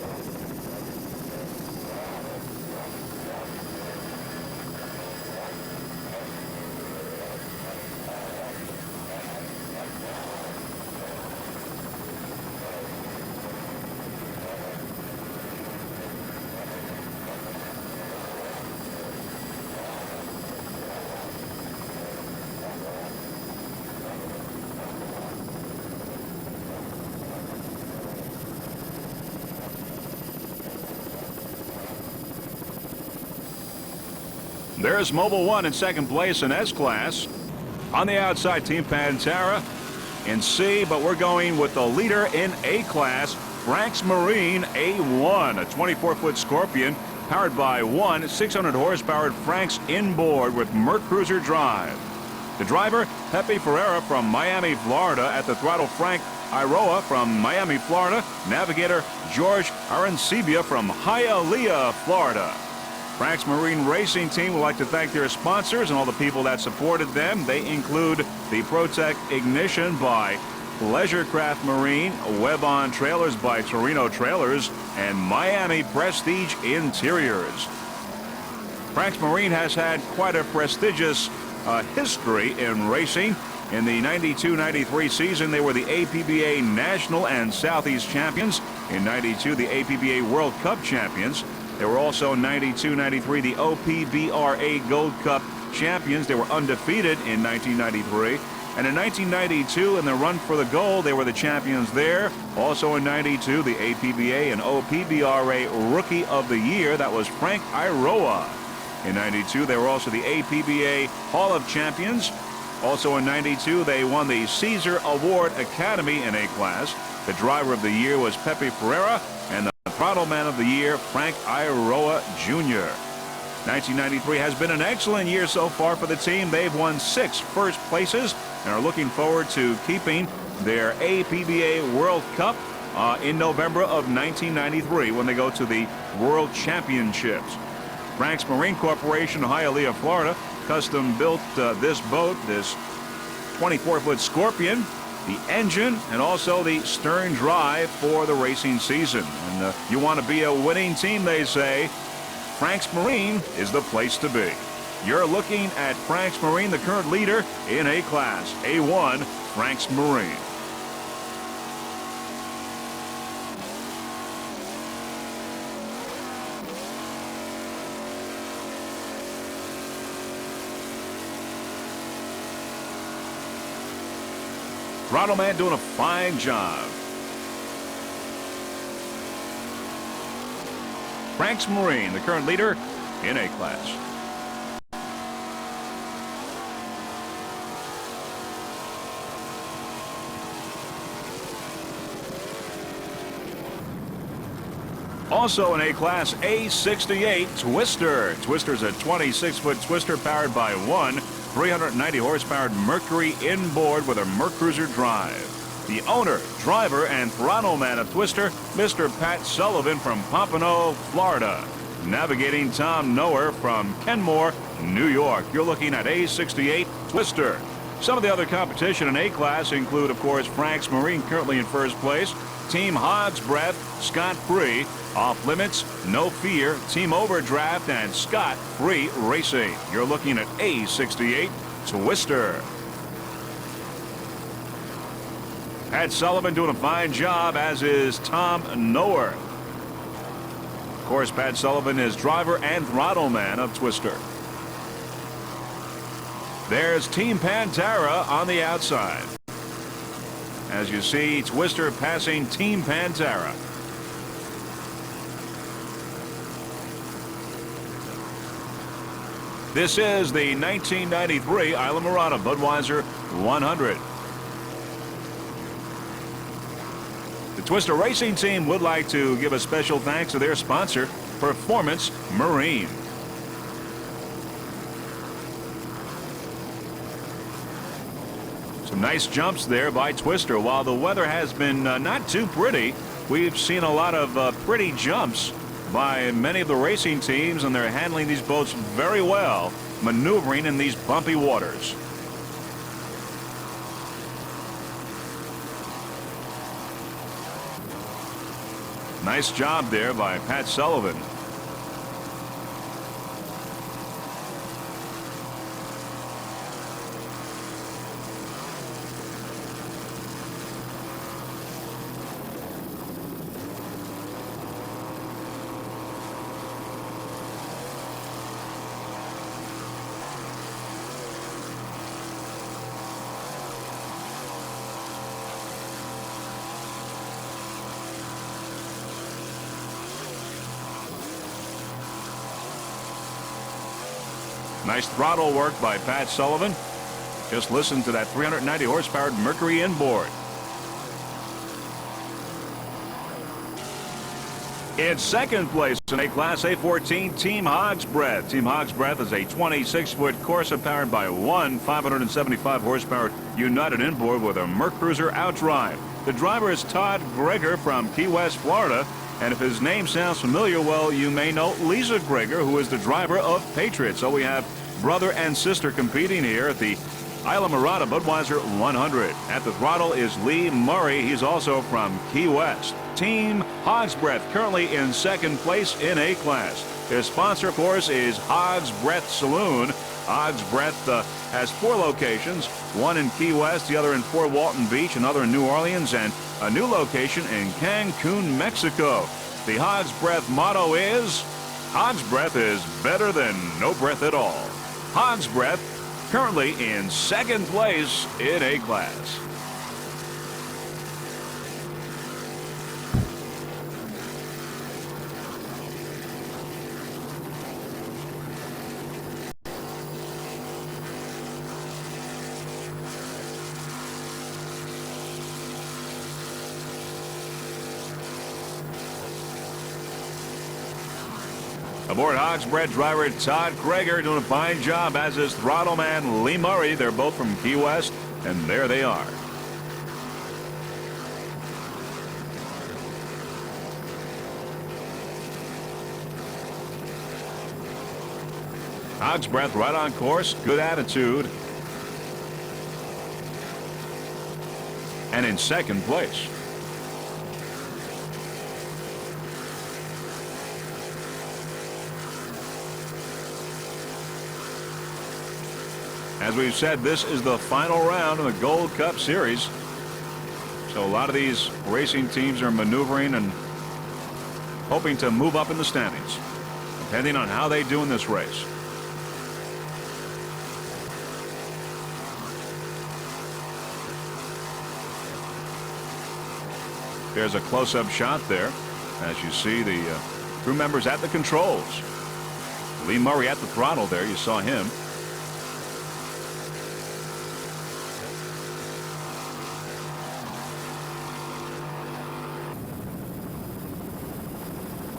There's Mobile One in second place in S-Class. On the outside, Team Pantera in C, but we're going with the leader in A-Class, Frank's Marine A1, a 24-foot Scorpion powered by one 600-horsepower Frank's inboard with Mercruiser drive. The driver, Pepe Ferreira from Miami, Florida. At the throttle, Frank Iroa from Miami, Florida. Navigator, George Arancibia from Hialeah, Florida. Frank's Marine Racing Team would like to thank their sponsors and all the people that supported them. They include the Protec Ignition by Pleasure Craft Marine, Web-On Trailers by Torino Trailers, and Miami Prestige Interiors. Frank's Marine has had quite a prestigious history in racing. In the 92-93 season, they were the APBA National and Southeast Champions. In 92, the APBA World Cup Champions. They were also in 92-93 the OPBRA Gold Cup champions. They were undefeated in 1993. And in 1992, in the run for the gold, they were the champions there. Also in 92, the APBA and OPBRA Rookie of the Year. That was Frank Iroa. In 92, they were also the APBA Hall of Champions. Also in 92, they won the Caesar Award Academy in A-Class. The driver of the year was Pepe Ferreira, and the Throttle Man of the Year, Frank Iroa Jr. 1993 has been an excellent year so far for the team. They've won 6 first places and are looking forward to keeping their APBA World Cup in November of 1993 when they go to the World Championships. Frank's Marine Corporation, Hialeah, Florida, custom built this boat, this 24-foot Scorpion, the engine, and also the stern drive for the racing season. And you want to be a winning team, they say, Frank's Marine is the place to be. You're looking at Frank's Marine, the current leader in A-Class, A1, Frank's Marine. Throttle Man doing a fine job. Frank's Marine, the current leader in A-Class. Also in A-Class, A68 Twister. Twister's a 26-foot Twister powered by one 390-horsepower Mercury inboard with a Mercruiser drive. The owner, driver, and throttle man of Twister, Mr. Pat Sullivan from Pompano, Florida. Navigating Tom Noer from Kenmore, New York. You're looking at A68 Twister. Some of the other competition in A-Class include, of course, Frank's Marine currently in first place, Team Hog's Breath, Scott Free, Off Limits, No Fear, Team Overdraft, and Scott Free Racing. You're looking at A68 Twister. Pat Sullivan doing a fine job, as is Tom Noer. Of course, Pat Sullivan is driver and throttle man of Twister. There's Team Pantera on the outside. As you see, Twister passing Team Pantera. This is the 1993 Islamorada Budweiser 100. The Twister Racing Team would like to give a special thanks to their sponsor, Performance Marine. Some nice jumps there by Twister. While the weather has been not too pretty, we've seen a lot of pretty jumps by many of the racing teams, and they're handling these boats very well, maneuvering in these bumpy waters. Nice job there by Pat Sullivan. Nice throttle work by Pat Sullivan. Just listen to that 390 horsepower Mercury inboard. In second place in a Class A14, Team Hog's Breath. Team Hog's Breath is a 26-foot Corsa powered by one 575 horsepower United inboard with a Mercruiser outdrive. The driver is Todd Greger from Key West, Florida. And if his name sounds familiar, well, you may know Lisa Greger, who is the driver of Patriot. So we have brother and sister competing here at the Islamorada Budweiser 100. At the throttle is Lee Murray. He's also from Key West. Team Hog's Breath currently in second place in A class. Their sponsor, of course, is Hog's Breath Saloon. Hog's Breath has 4 locations, one in Key West, the other in Fort Walton Beach, another in New Orleans, and a new location in Cancun, Mexico. The Hog's Breath motto is, Hog's Breath is better than no breath at all. Hog's Breath currently in second place in A class. Aboard Hog's Breath driver Todd Greger doing a fine job, as is throttle man Lee Murray. They're both from Key West, and there they are. Hog's Breath right on course, good attitude, and in second place. As we've said, this is the final round in the Gold Cup Series. So a lot of these racing teams are maneuvering and hoping to move up in the standings, depending on how they do in this race. There's a close-up shot there, as you see the crew members at the controls. Lee Murray at the throttle there, you saw him.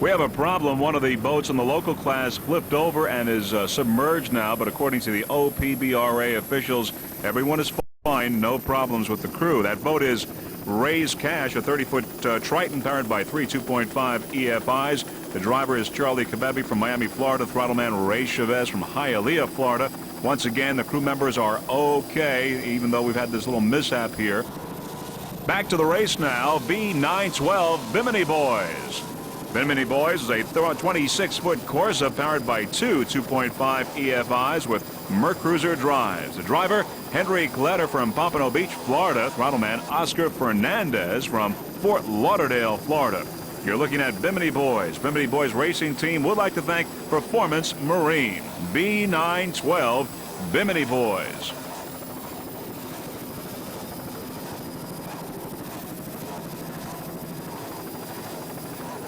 We have a problem. One of the boats in the local class flipped over and is submerged now, but according to the OPBRA officials, everyone is fine, no problems with the crew. That boat is Ray's Cash, a 30-foot Triton powered by 3 2.5 EFIs. The driver is Charlie Kabebi from Miami, Florida. Throttleman Ray Chavez from Hialeah, Florida. Once again, the crew members are okay, even though we've had this little mishap here. Back to the race now. B912 Bimini Boys. Bimini Boys is a 26-foot Corsa powered by 2 2.5 EFIs with Mercruiser drives. The driver, Henry Kletter from Pompano Beach, Florida. Throttleman Oscar Fernandez from Fort Lauderdale, Florida. You're looking at Bimini Boys. Bimini Boys Racing Team would like to thank Performance Marine. B912 Bimini Boys.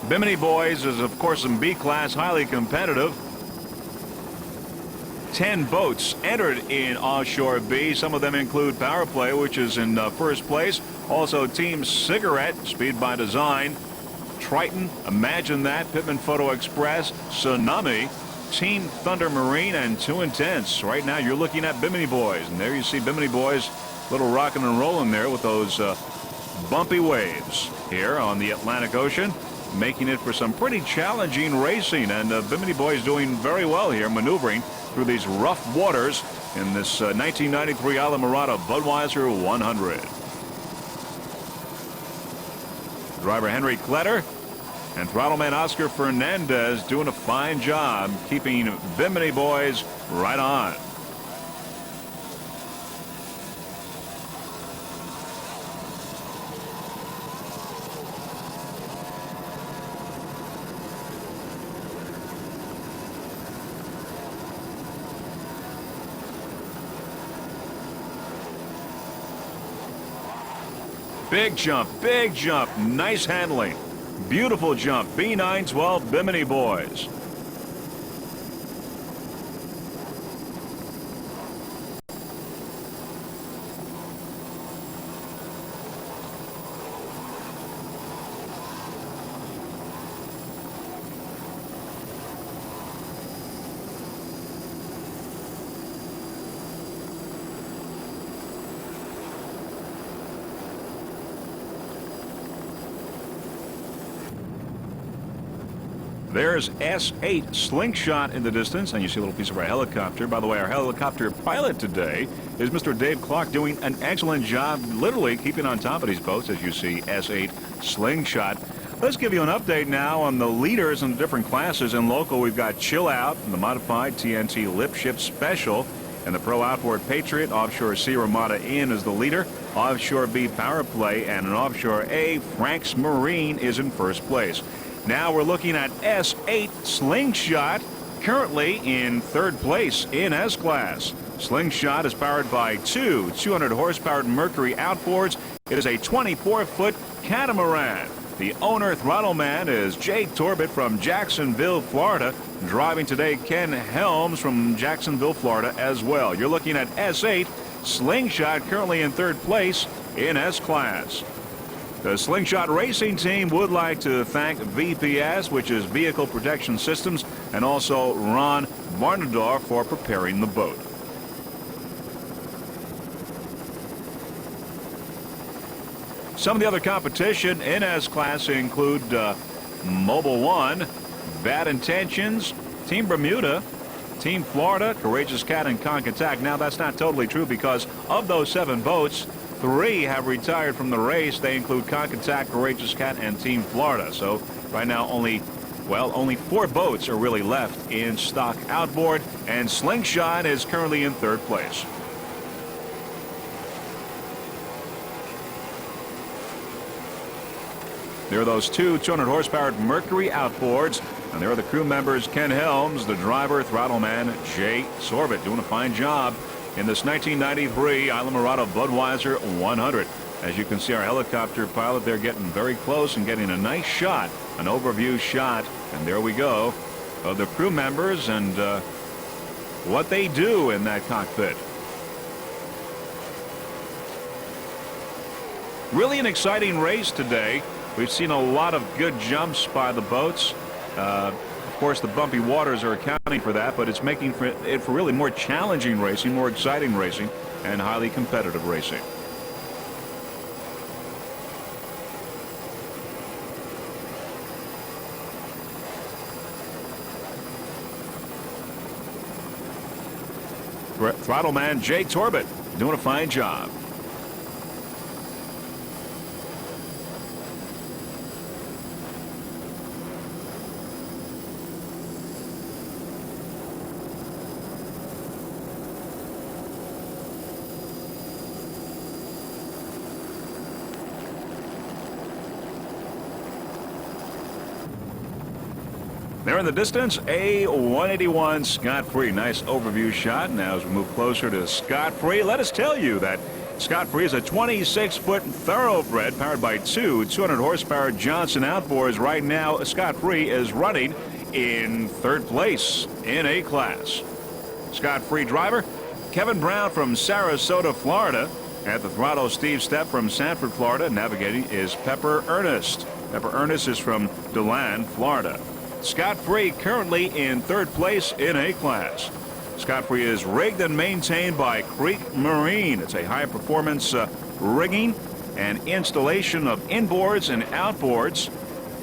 Bimini Boys is, of course, in B class, highly competitive. 10 boats entered in Offshore B. Some of them include Power Play, which is in first place. Also, Team Cigarette, Speed by Design, Triton, Imagine That, Pittman Photo Express, Tsunami, Team Thunder Marine, and 2 Intense. Right now, you're looking at Bimini Boys, and there you see Bimini Boys, little rocking and rolling there with those bumpy waves here on the Atlantic Ocean, making it for some pretty challenging racing. And Bimini Boys doing very well here, maneuvering through these rough waters in this 1993 Islamorada Budweiser 100. Driver Henry Kletter And throttleman Oscar Fernandez doing a fine job keeping Bimini boys right on. Big jump, nice handling. Beautiful jump, B912 Bimini boys. There's S8 Slingshot in the distance, and you see a little piece of our helicopter. By the way, our helicopter pilot today is Mr. Dave Clark, doing an excellent job literally keeping on top of these boats, as you see S8 Slingshot. Let's give you an update now on the leaders in the different classes. In local, we've got Chill Out, the modified TNT Lip Ship Special, and the Pro Outboard Patriot. Offshore C Ramada In is the leader. Offshore B Power Play, and an Offshore A Frank's Marine is in first place. Now we're looking at S8 Slingshot, currently in third place in S-Class. Slingshot is powered by two 200-horsepower Mercury outboards. It is a 24-foot catamaran. The owner throttleman is Jake Torbett from Jacksonville, Florida. Driving today, Ken Helms from Jacksonville, Florida as well. You're looking at S8 Slingshot, currently in third place in S-Class. The Slingshot Racing Team would like to thank VPS, which is Vehicle Protection Systems, and also Ron Barnador for preparing the boat. Some of the other competition in S-Class include Mobile One, Bad Intentions, Team Bermuda, Team Florida, Courageous Cat, and Concattac. Now, that's not totally true because of those 7 boats, 3 have retired from the race. They include Concattac, Courageous Cat, and Team Florida. So right now only 4 boats are really left in stock outboard, and Slingshot is currently in third place. There are those two 200-horsepower Mercury outboards, and there are the crew members, Ken Helms, the driver, throttleman Jay Sorbett, doing a fine job in this 1993 Islamorada Budweiser 100. As you can see, our helicopter pilot there getting very close and getting a nice shot, an overview shot. And there we go, of the crew members and what they do in that cockpit. Really an exciting race today. We've seen a lot of good jumps by the boats. Of course, the bumpy waters are accounting for that, but it's making it for really more challenging racing, more exciting racing, and highly competitive racing. Throttleman Jay Torbett doing a fine job. There in the distance, a 181 Scott Free. Nice overview shot. Now as we move closer to Scott Free, let us tell you that Scott Free is a 26-foot thoroughbred powered by two 200-horsepower Johnson outboards. Right now, Scott Free is running in third place in A-Class. Scott Free driver, Kevin Brown from Sarasota, Florida. At the throttle, Steve Stepp from Sanford, Florida. Navigating is Pepper Ernest. Pepper Ernest is from DeLand, Florida. Scott Free currently in third place in A-Class. Scott Free is rigged and maintained by Creek Marine. It's a high-performance rigging and installation of inboards and outboards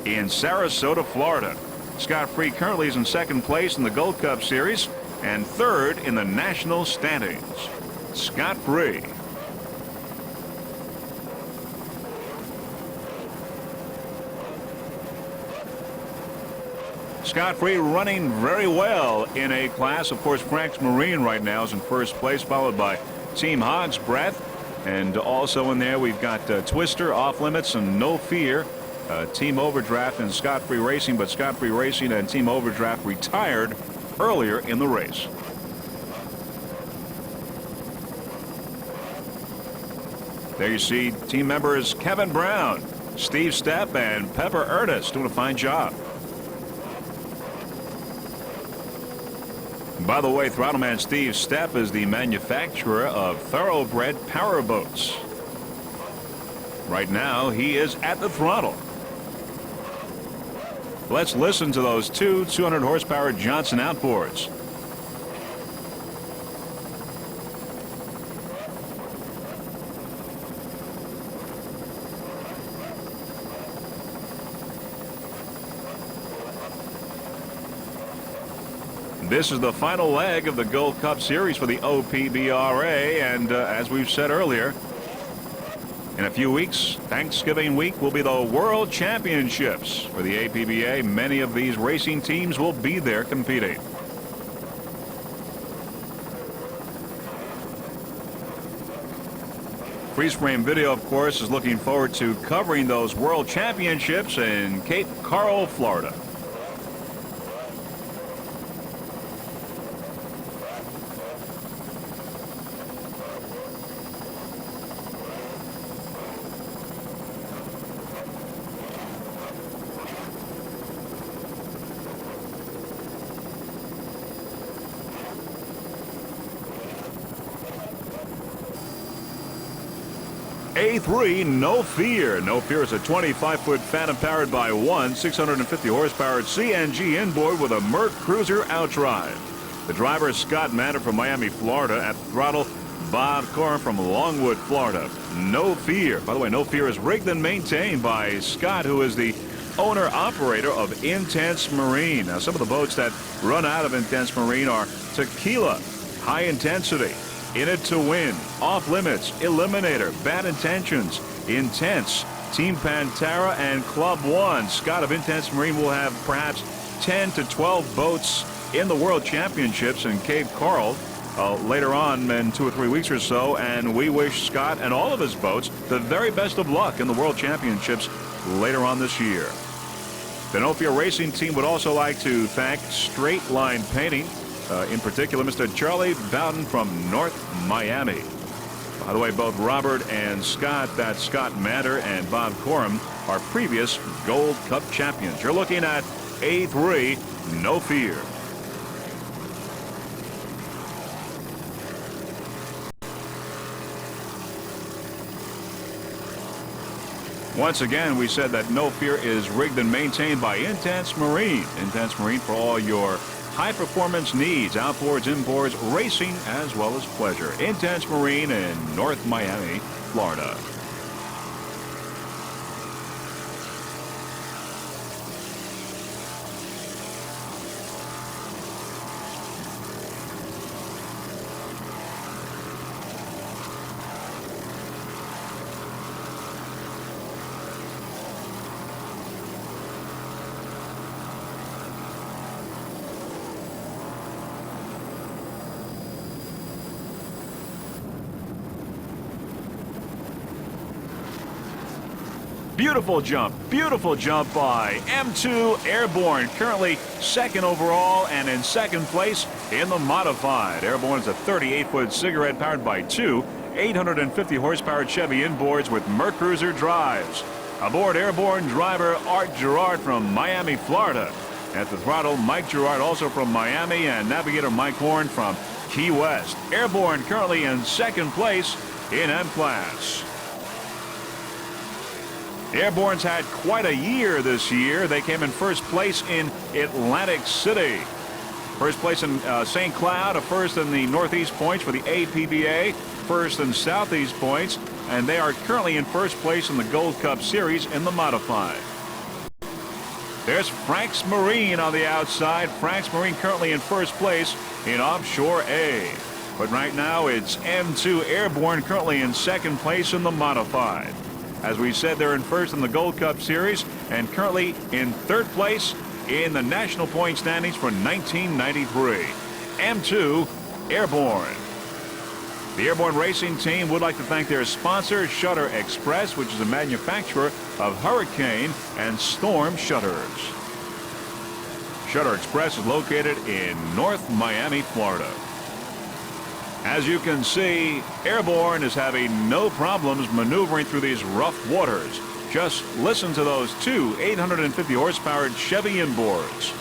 in Sarasota, Florida. Scott Free currently is in second place in the Gold Cup Series and third in the national standings. Scott Free. Scot-free running very well in A class. Of course, Frank's Marine right now is in first place, followed by Team Hog's Breath. And also in there, we've got Twister, Off Limits, and No Fear. Team Overdraft and Scot-free Racing, but Scot-free Racing and Team Overdraft retired earlier in the race. There you see team members Kevin Brown, Steve Stepp, and Pepper Ernest doing a fine job. By the way, Throttleman Steve Stepp is the manufacturer of thoroughbred powerboats. Right now, he is at the throttle. Let's listen to those two 200 horsepower Johnson outboards. This is the final leg of the Gold Cup Series for the OPBRA, and as we've said earlier, in a few weeks, Thanksgiving week, will be the World Championships for the APBA. Many of these racing teams will be there competing. Freeze frame video, of course, is looking forward to covering those World Championships in Cape Coral, Florida. A3, No Fear. No Fear is a 25-foot Phantom powered by one 650 horsepower CNG inboard with a Merc Cruiser outdrive. The driver is Scott Manor from Miami, Florida. At the throttle, Bob Corum from Longwood, Florida. No Fear. By the way, No Fear is rigged and maintained by Scott, who is the owner-operator of Intense Marine. Now, some of the boats that run out of Intense Marine are Tequila, High Intensity, In It to Win, Off Limits, Eliminator, Bad Intentions, Intense, Team Pantera, and Club One. Scott of Intense Marine will have perhaps 10 to 12 boats in the World Championships in Cape Coral later on in 2 or 3 weeks or so, and we wish Scott and all of his boats the very best of luck in the World Championships later on this year. The No Fear Racing team would also like to thank Straight Line Painting, in particular Mr. Charlie Bowden from North Miami. By the way, both Robert and Scott, that's Scott Manor and Bob Corum, are previous Gold Cup champions. You're looking at A3, No Fear. Once again, we said that No Fear is rigged and maintained by Intense Marine. Intense Marine for all your high-performance needs, outboards, inboards, racing, as well as pleasure. Intense Marine in North Miami, Florida. Beautiful jump by M2 Airborne, currently second overall and in second place in the modified. Airborne is a 38-foot cigarette powered by two 850 horsepower Chevy inboards with Merc Cruiser drives. Aboard Airborne driver Art Gerard from Miami, Florida. At the throttle, Mike Gerard, also from Miami, and navigator Mike Horn from Key West. Airborne currently in second place in M class. Airborne's had quite a year this year. They came in first place in Atlantic City. First place in St. Cloud, a first in the Northeast points for the APBA, first in Southeast points, and they are currently in first place in the Gold Cup Series in the modified. There's Frank's Marine on the outside. Frank's Marine currently in first place in Offshore A. But right now it's M2 Airborne currently in second place in the modified. As we said, they're in first in the Gold Cup Series and currently in third place in the national point standings for 1993. M2 Airborne. The Airborne Racing Team would like to thank their sponsor, Shutter Express, which is a manufacturer of hurricane and storm shutters. Shutter Express is located in North Miami, Florida. As you can see, Airborne is having no problems maneuvering through these rough waters. Just listen to those two 850 horsepower Chevy inboards.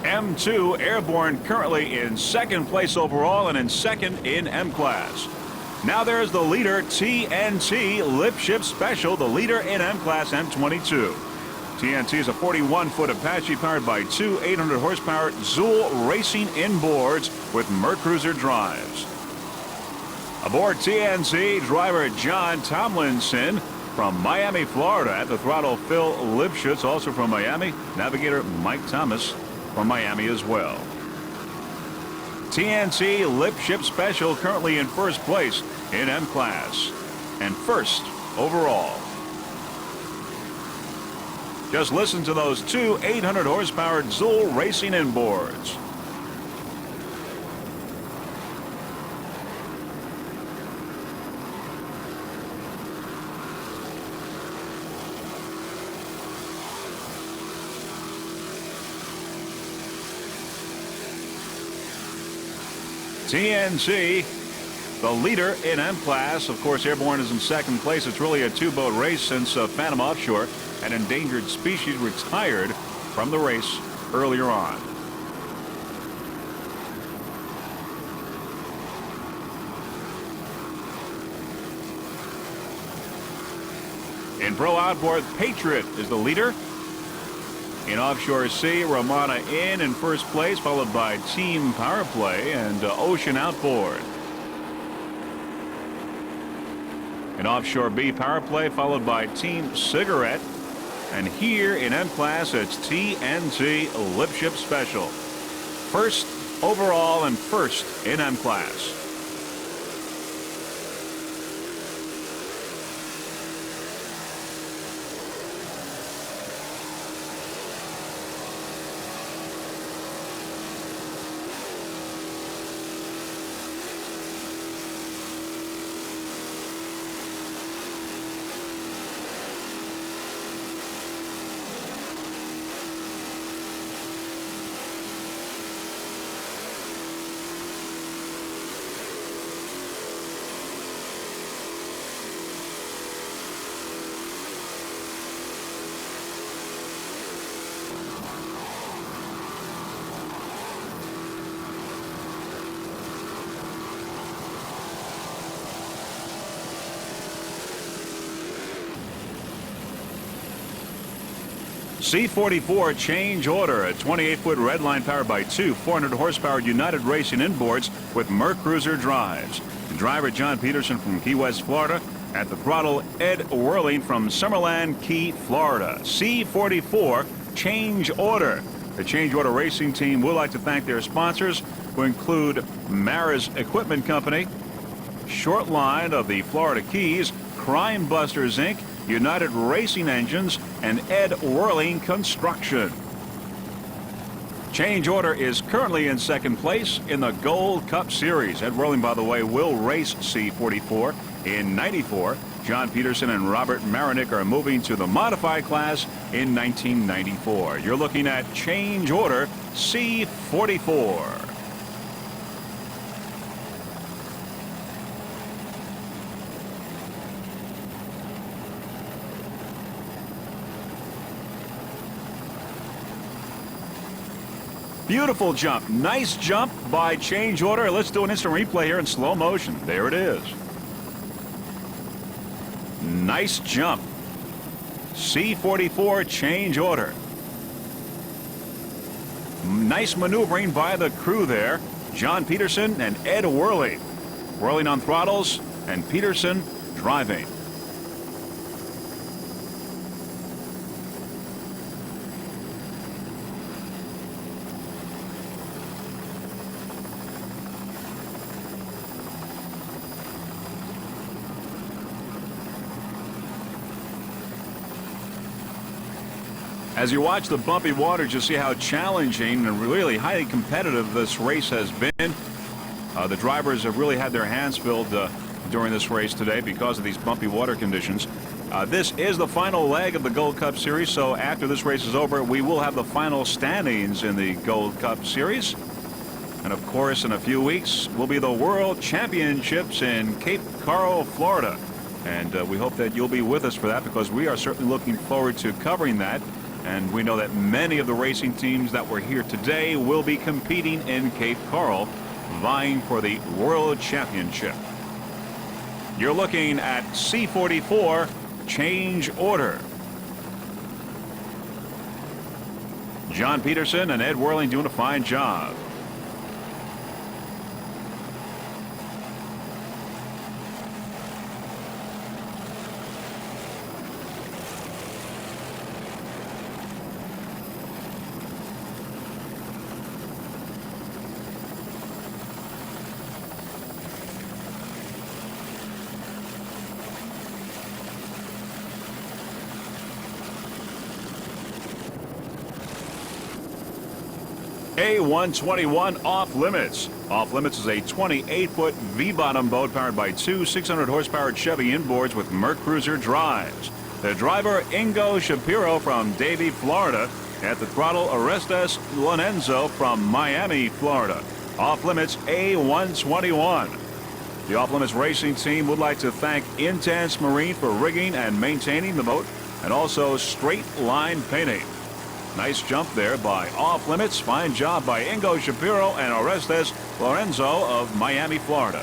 M2 Airborne currently in second place overall and in second in M-Class. Now there's the leader, TNT Lipship Special, the leader in M-Class M22. TNT is a 41-foot Apache powered by two 800 horsepower Zool racing inboards with Mercruiser drives. Aboard TNT, driver John Tomlinson from Miami, Florida. At the throttle, Phil Lipschutz, also from Miami. Navigator Mike Thomas from Miami as well. TNT Lipship Special currently in first place in M-Class and first overall. Just listen to those two 800 horsepower Zool racing inboards. TNT, the leader in M-Class. Of course, Airborne is in second place. It's really a two-boat race since Phantom Offshore, an endangered species, retired from the race earlier on. In Pro Outboard, Patriot is the leader. In Offshore Sea, Ramada Inn in first place, followed by Team Power Play and Ocean Outboard. In Offshore B, Power Play, followed by Team Cigarette. And here in M-Class, it's TNT Lipship Special. First overall and first in M-Class. C-44 change order, a 28-foot redline powered by two 400 horsepower United Racing inboards with Mercruiser drives. The driver John Peterson from Key West, Florida. At the throttle, Ed Whirling from Summerland Key, Florida. C-44 change order. The change order racing team would like to thank their sponsors, who include Mara's Equipment Company, Short Line of the Florida Keys, Crime Busters Inc., United Racing Engines, and Ed Whirling Construction. Change order is currently in second place in the Gold Cup Series. Ed Whirling, by the way, will race C-44 in '94. John Peterson and Robert Marinick are moving to the modified class in 1994. You're looking at change order C-44. Beautiful jump. Nice jump by change order. Let's do an instant replay here in slow motion. There it is. Nice jump. C-44 change order. Nice maneuvering by the crew there. John Peterson and Ed Whirling. Whirling on throttles and Peterson driving. As you watch the bumpy waters, you see how challenging and really highly competitive this race has been. The drivers have really had their hands filled during this race today because of these bumpy water conditions. This is the final leg of the Gold Cup Series, so after this race is over, we will have the final standings in the Gold Cup Series. And of course, in a few weeks, will be the World Championships in Cape Coral, Florida. And we hope that you'll be with us for that, because we are certainly looking forward to covering that. And we know that many of the racing teams that were here today will be competing in Cape Coral, vying for the World Championship. You're looking at C-44 change order. John Peterson and Ed Whirling doing a fine job. A121 Off Limits. Off Limits is a 28-foot V-bottom boat powered by two 600-horsepower Chevy inboards with Merc Cruiser drives. The driver, Ingo Shapiro from Davie, Florida. At the throttle, Orestes Lorenzo from Miami, Florida. Off Limits A121. The Off Limits racing team would like to thank Intense Marine for rigging and maintaining the boat, and also Straight Line Painting. Nice jump there by Off Limits. Fine job by Ingo Shapiro and Orestes Lorenzo of Miami, Florida.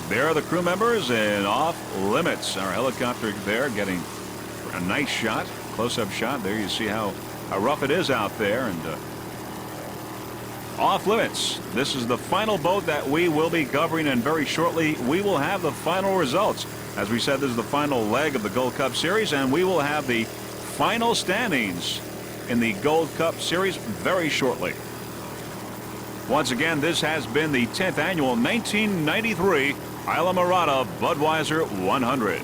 There are the crew members in Off Limits. Our helicopter there getting a nice shot, close-up shot. There you see how rough it is out there. And Off Limits. This is the final boat that we will be covering, and very shortly we will have the final results. As we said, this is the final leg of the Gold Cup Series, and we will have the final standings in the Gold Cup Series very shortly. Once again, this has been the 10th annual 1993 Islamorada Budweiser 100.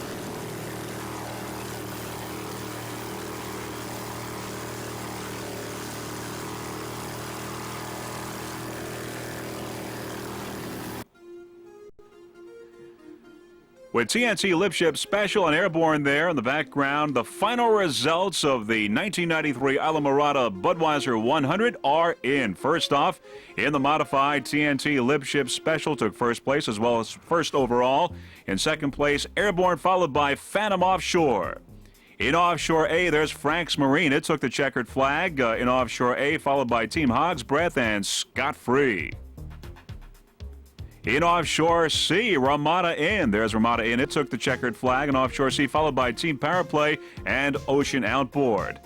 With TNT Lipship Special and Airborne there in the background, the final results of the 1993 Islamorada Budweiser 100 are in. First off, in the modified, TNT Lipship Special took first place as well as first overall. In second place, Airborne, followed by Phantom Offshore. In Offshore A, there's Frank's Marine. It took the checkered flag in Offshore A, followed by Team Hog's Breath and Scott Free. In Offshore C, Ramada Inn. There's Ramada Inn. It took the checkered flag in Offshore C, followed by Team Powerplay and Ocean Outboard.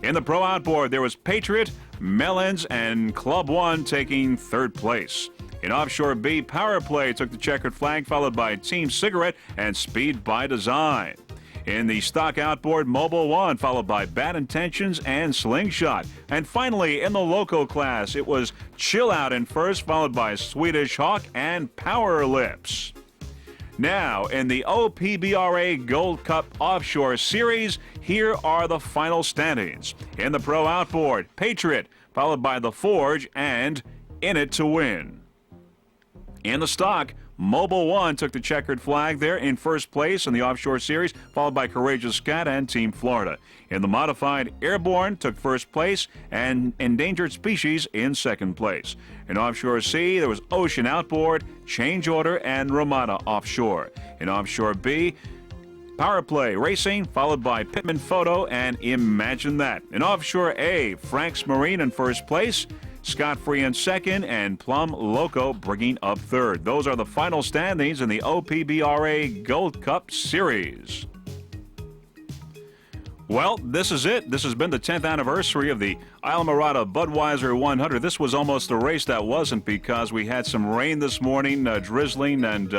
In the Pro Outboard, there was Patriot, Melons, and Club One taking third place. In Offshore B, Powerplay took the checkered flag, followed by Team Cigarette and Speed by Design. In the stock outboard, Mobile One, followed by Bad Intentions and Slingshot. And finally, in the loco class, it was Chill Out in first, followed by Swedish Hawk and Power Lips. Now, in the OPBRA Gold Cup Offshore Series, here are the final standings. In the Pro Outboard, Patriot, followed by The Forge and In It to Win. In the stock, Mobile One took the checkered flag there in first place in the Offshore Series, followed by Courageous Cat and Team Florida. In the modified, Airborne took first place and Endangered Species in second place. In Offshore C, there was Ocean Outboard, Change Order, and Ramada Offshore. In Offshore B, Powerplay Racing, followed by Pittman Photo and Imagine That. In Offshore A, Frank's Marine in first place, Scott Free in second, and Plum Loco bringing up third. Those are the final standings in the OPBRA Gold Cup Series. Well, this is it. This has been the 10th anniversary of the Islamorada Budweiser 100. This was almost a race that wasn't, because we had some rain this morning, drizzling, and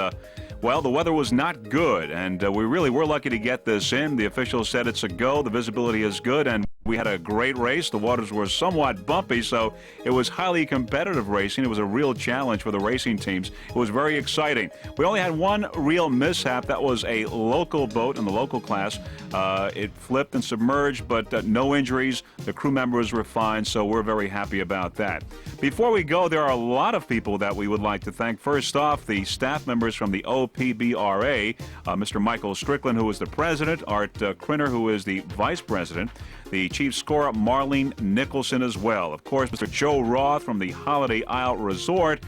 well, the weather was not good, and we really were lucky to get this in. The officials said it's a go. The visibility is good, and we had a great race. The waters were somewhat bumpy, so it was highly competitive racing. It was a real challenge for the racing teams. It was very exciting. We only had one real mishap. That was a local boat in the local class. It flipped and submerged, but no injuries. The crew members were fine, so we're very happy about that. Before we go, there are a lot of people that we would like to thank. First off, the staff members from the OPBRA, Mr. Michael Strickland, who is the president, Art Krinner, who is the vice president, the chief scorer, Marlene Nicholson, as well. Of course, Mr. Joe Roth from the Holiday Isle Resort,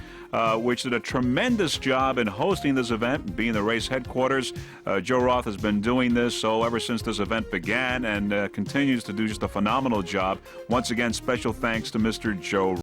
which did a tremendous job in hosting this event, being the race headquarters. Joe Roth has been doing this ever since this event began, and continues to do just a phenomenal job. Once again, special thanks to Mr. Joe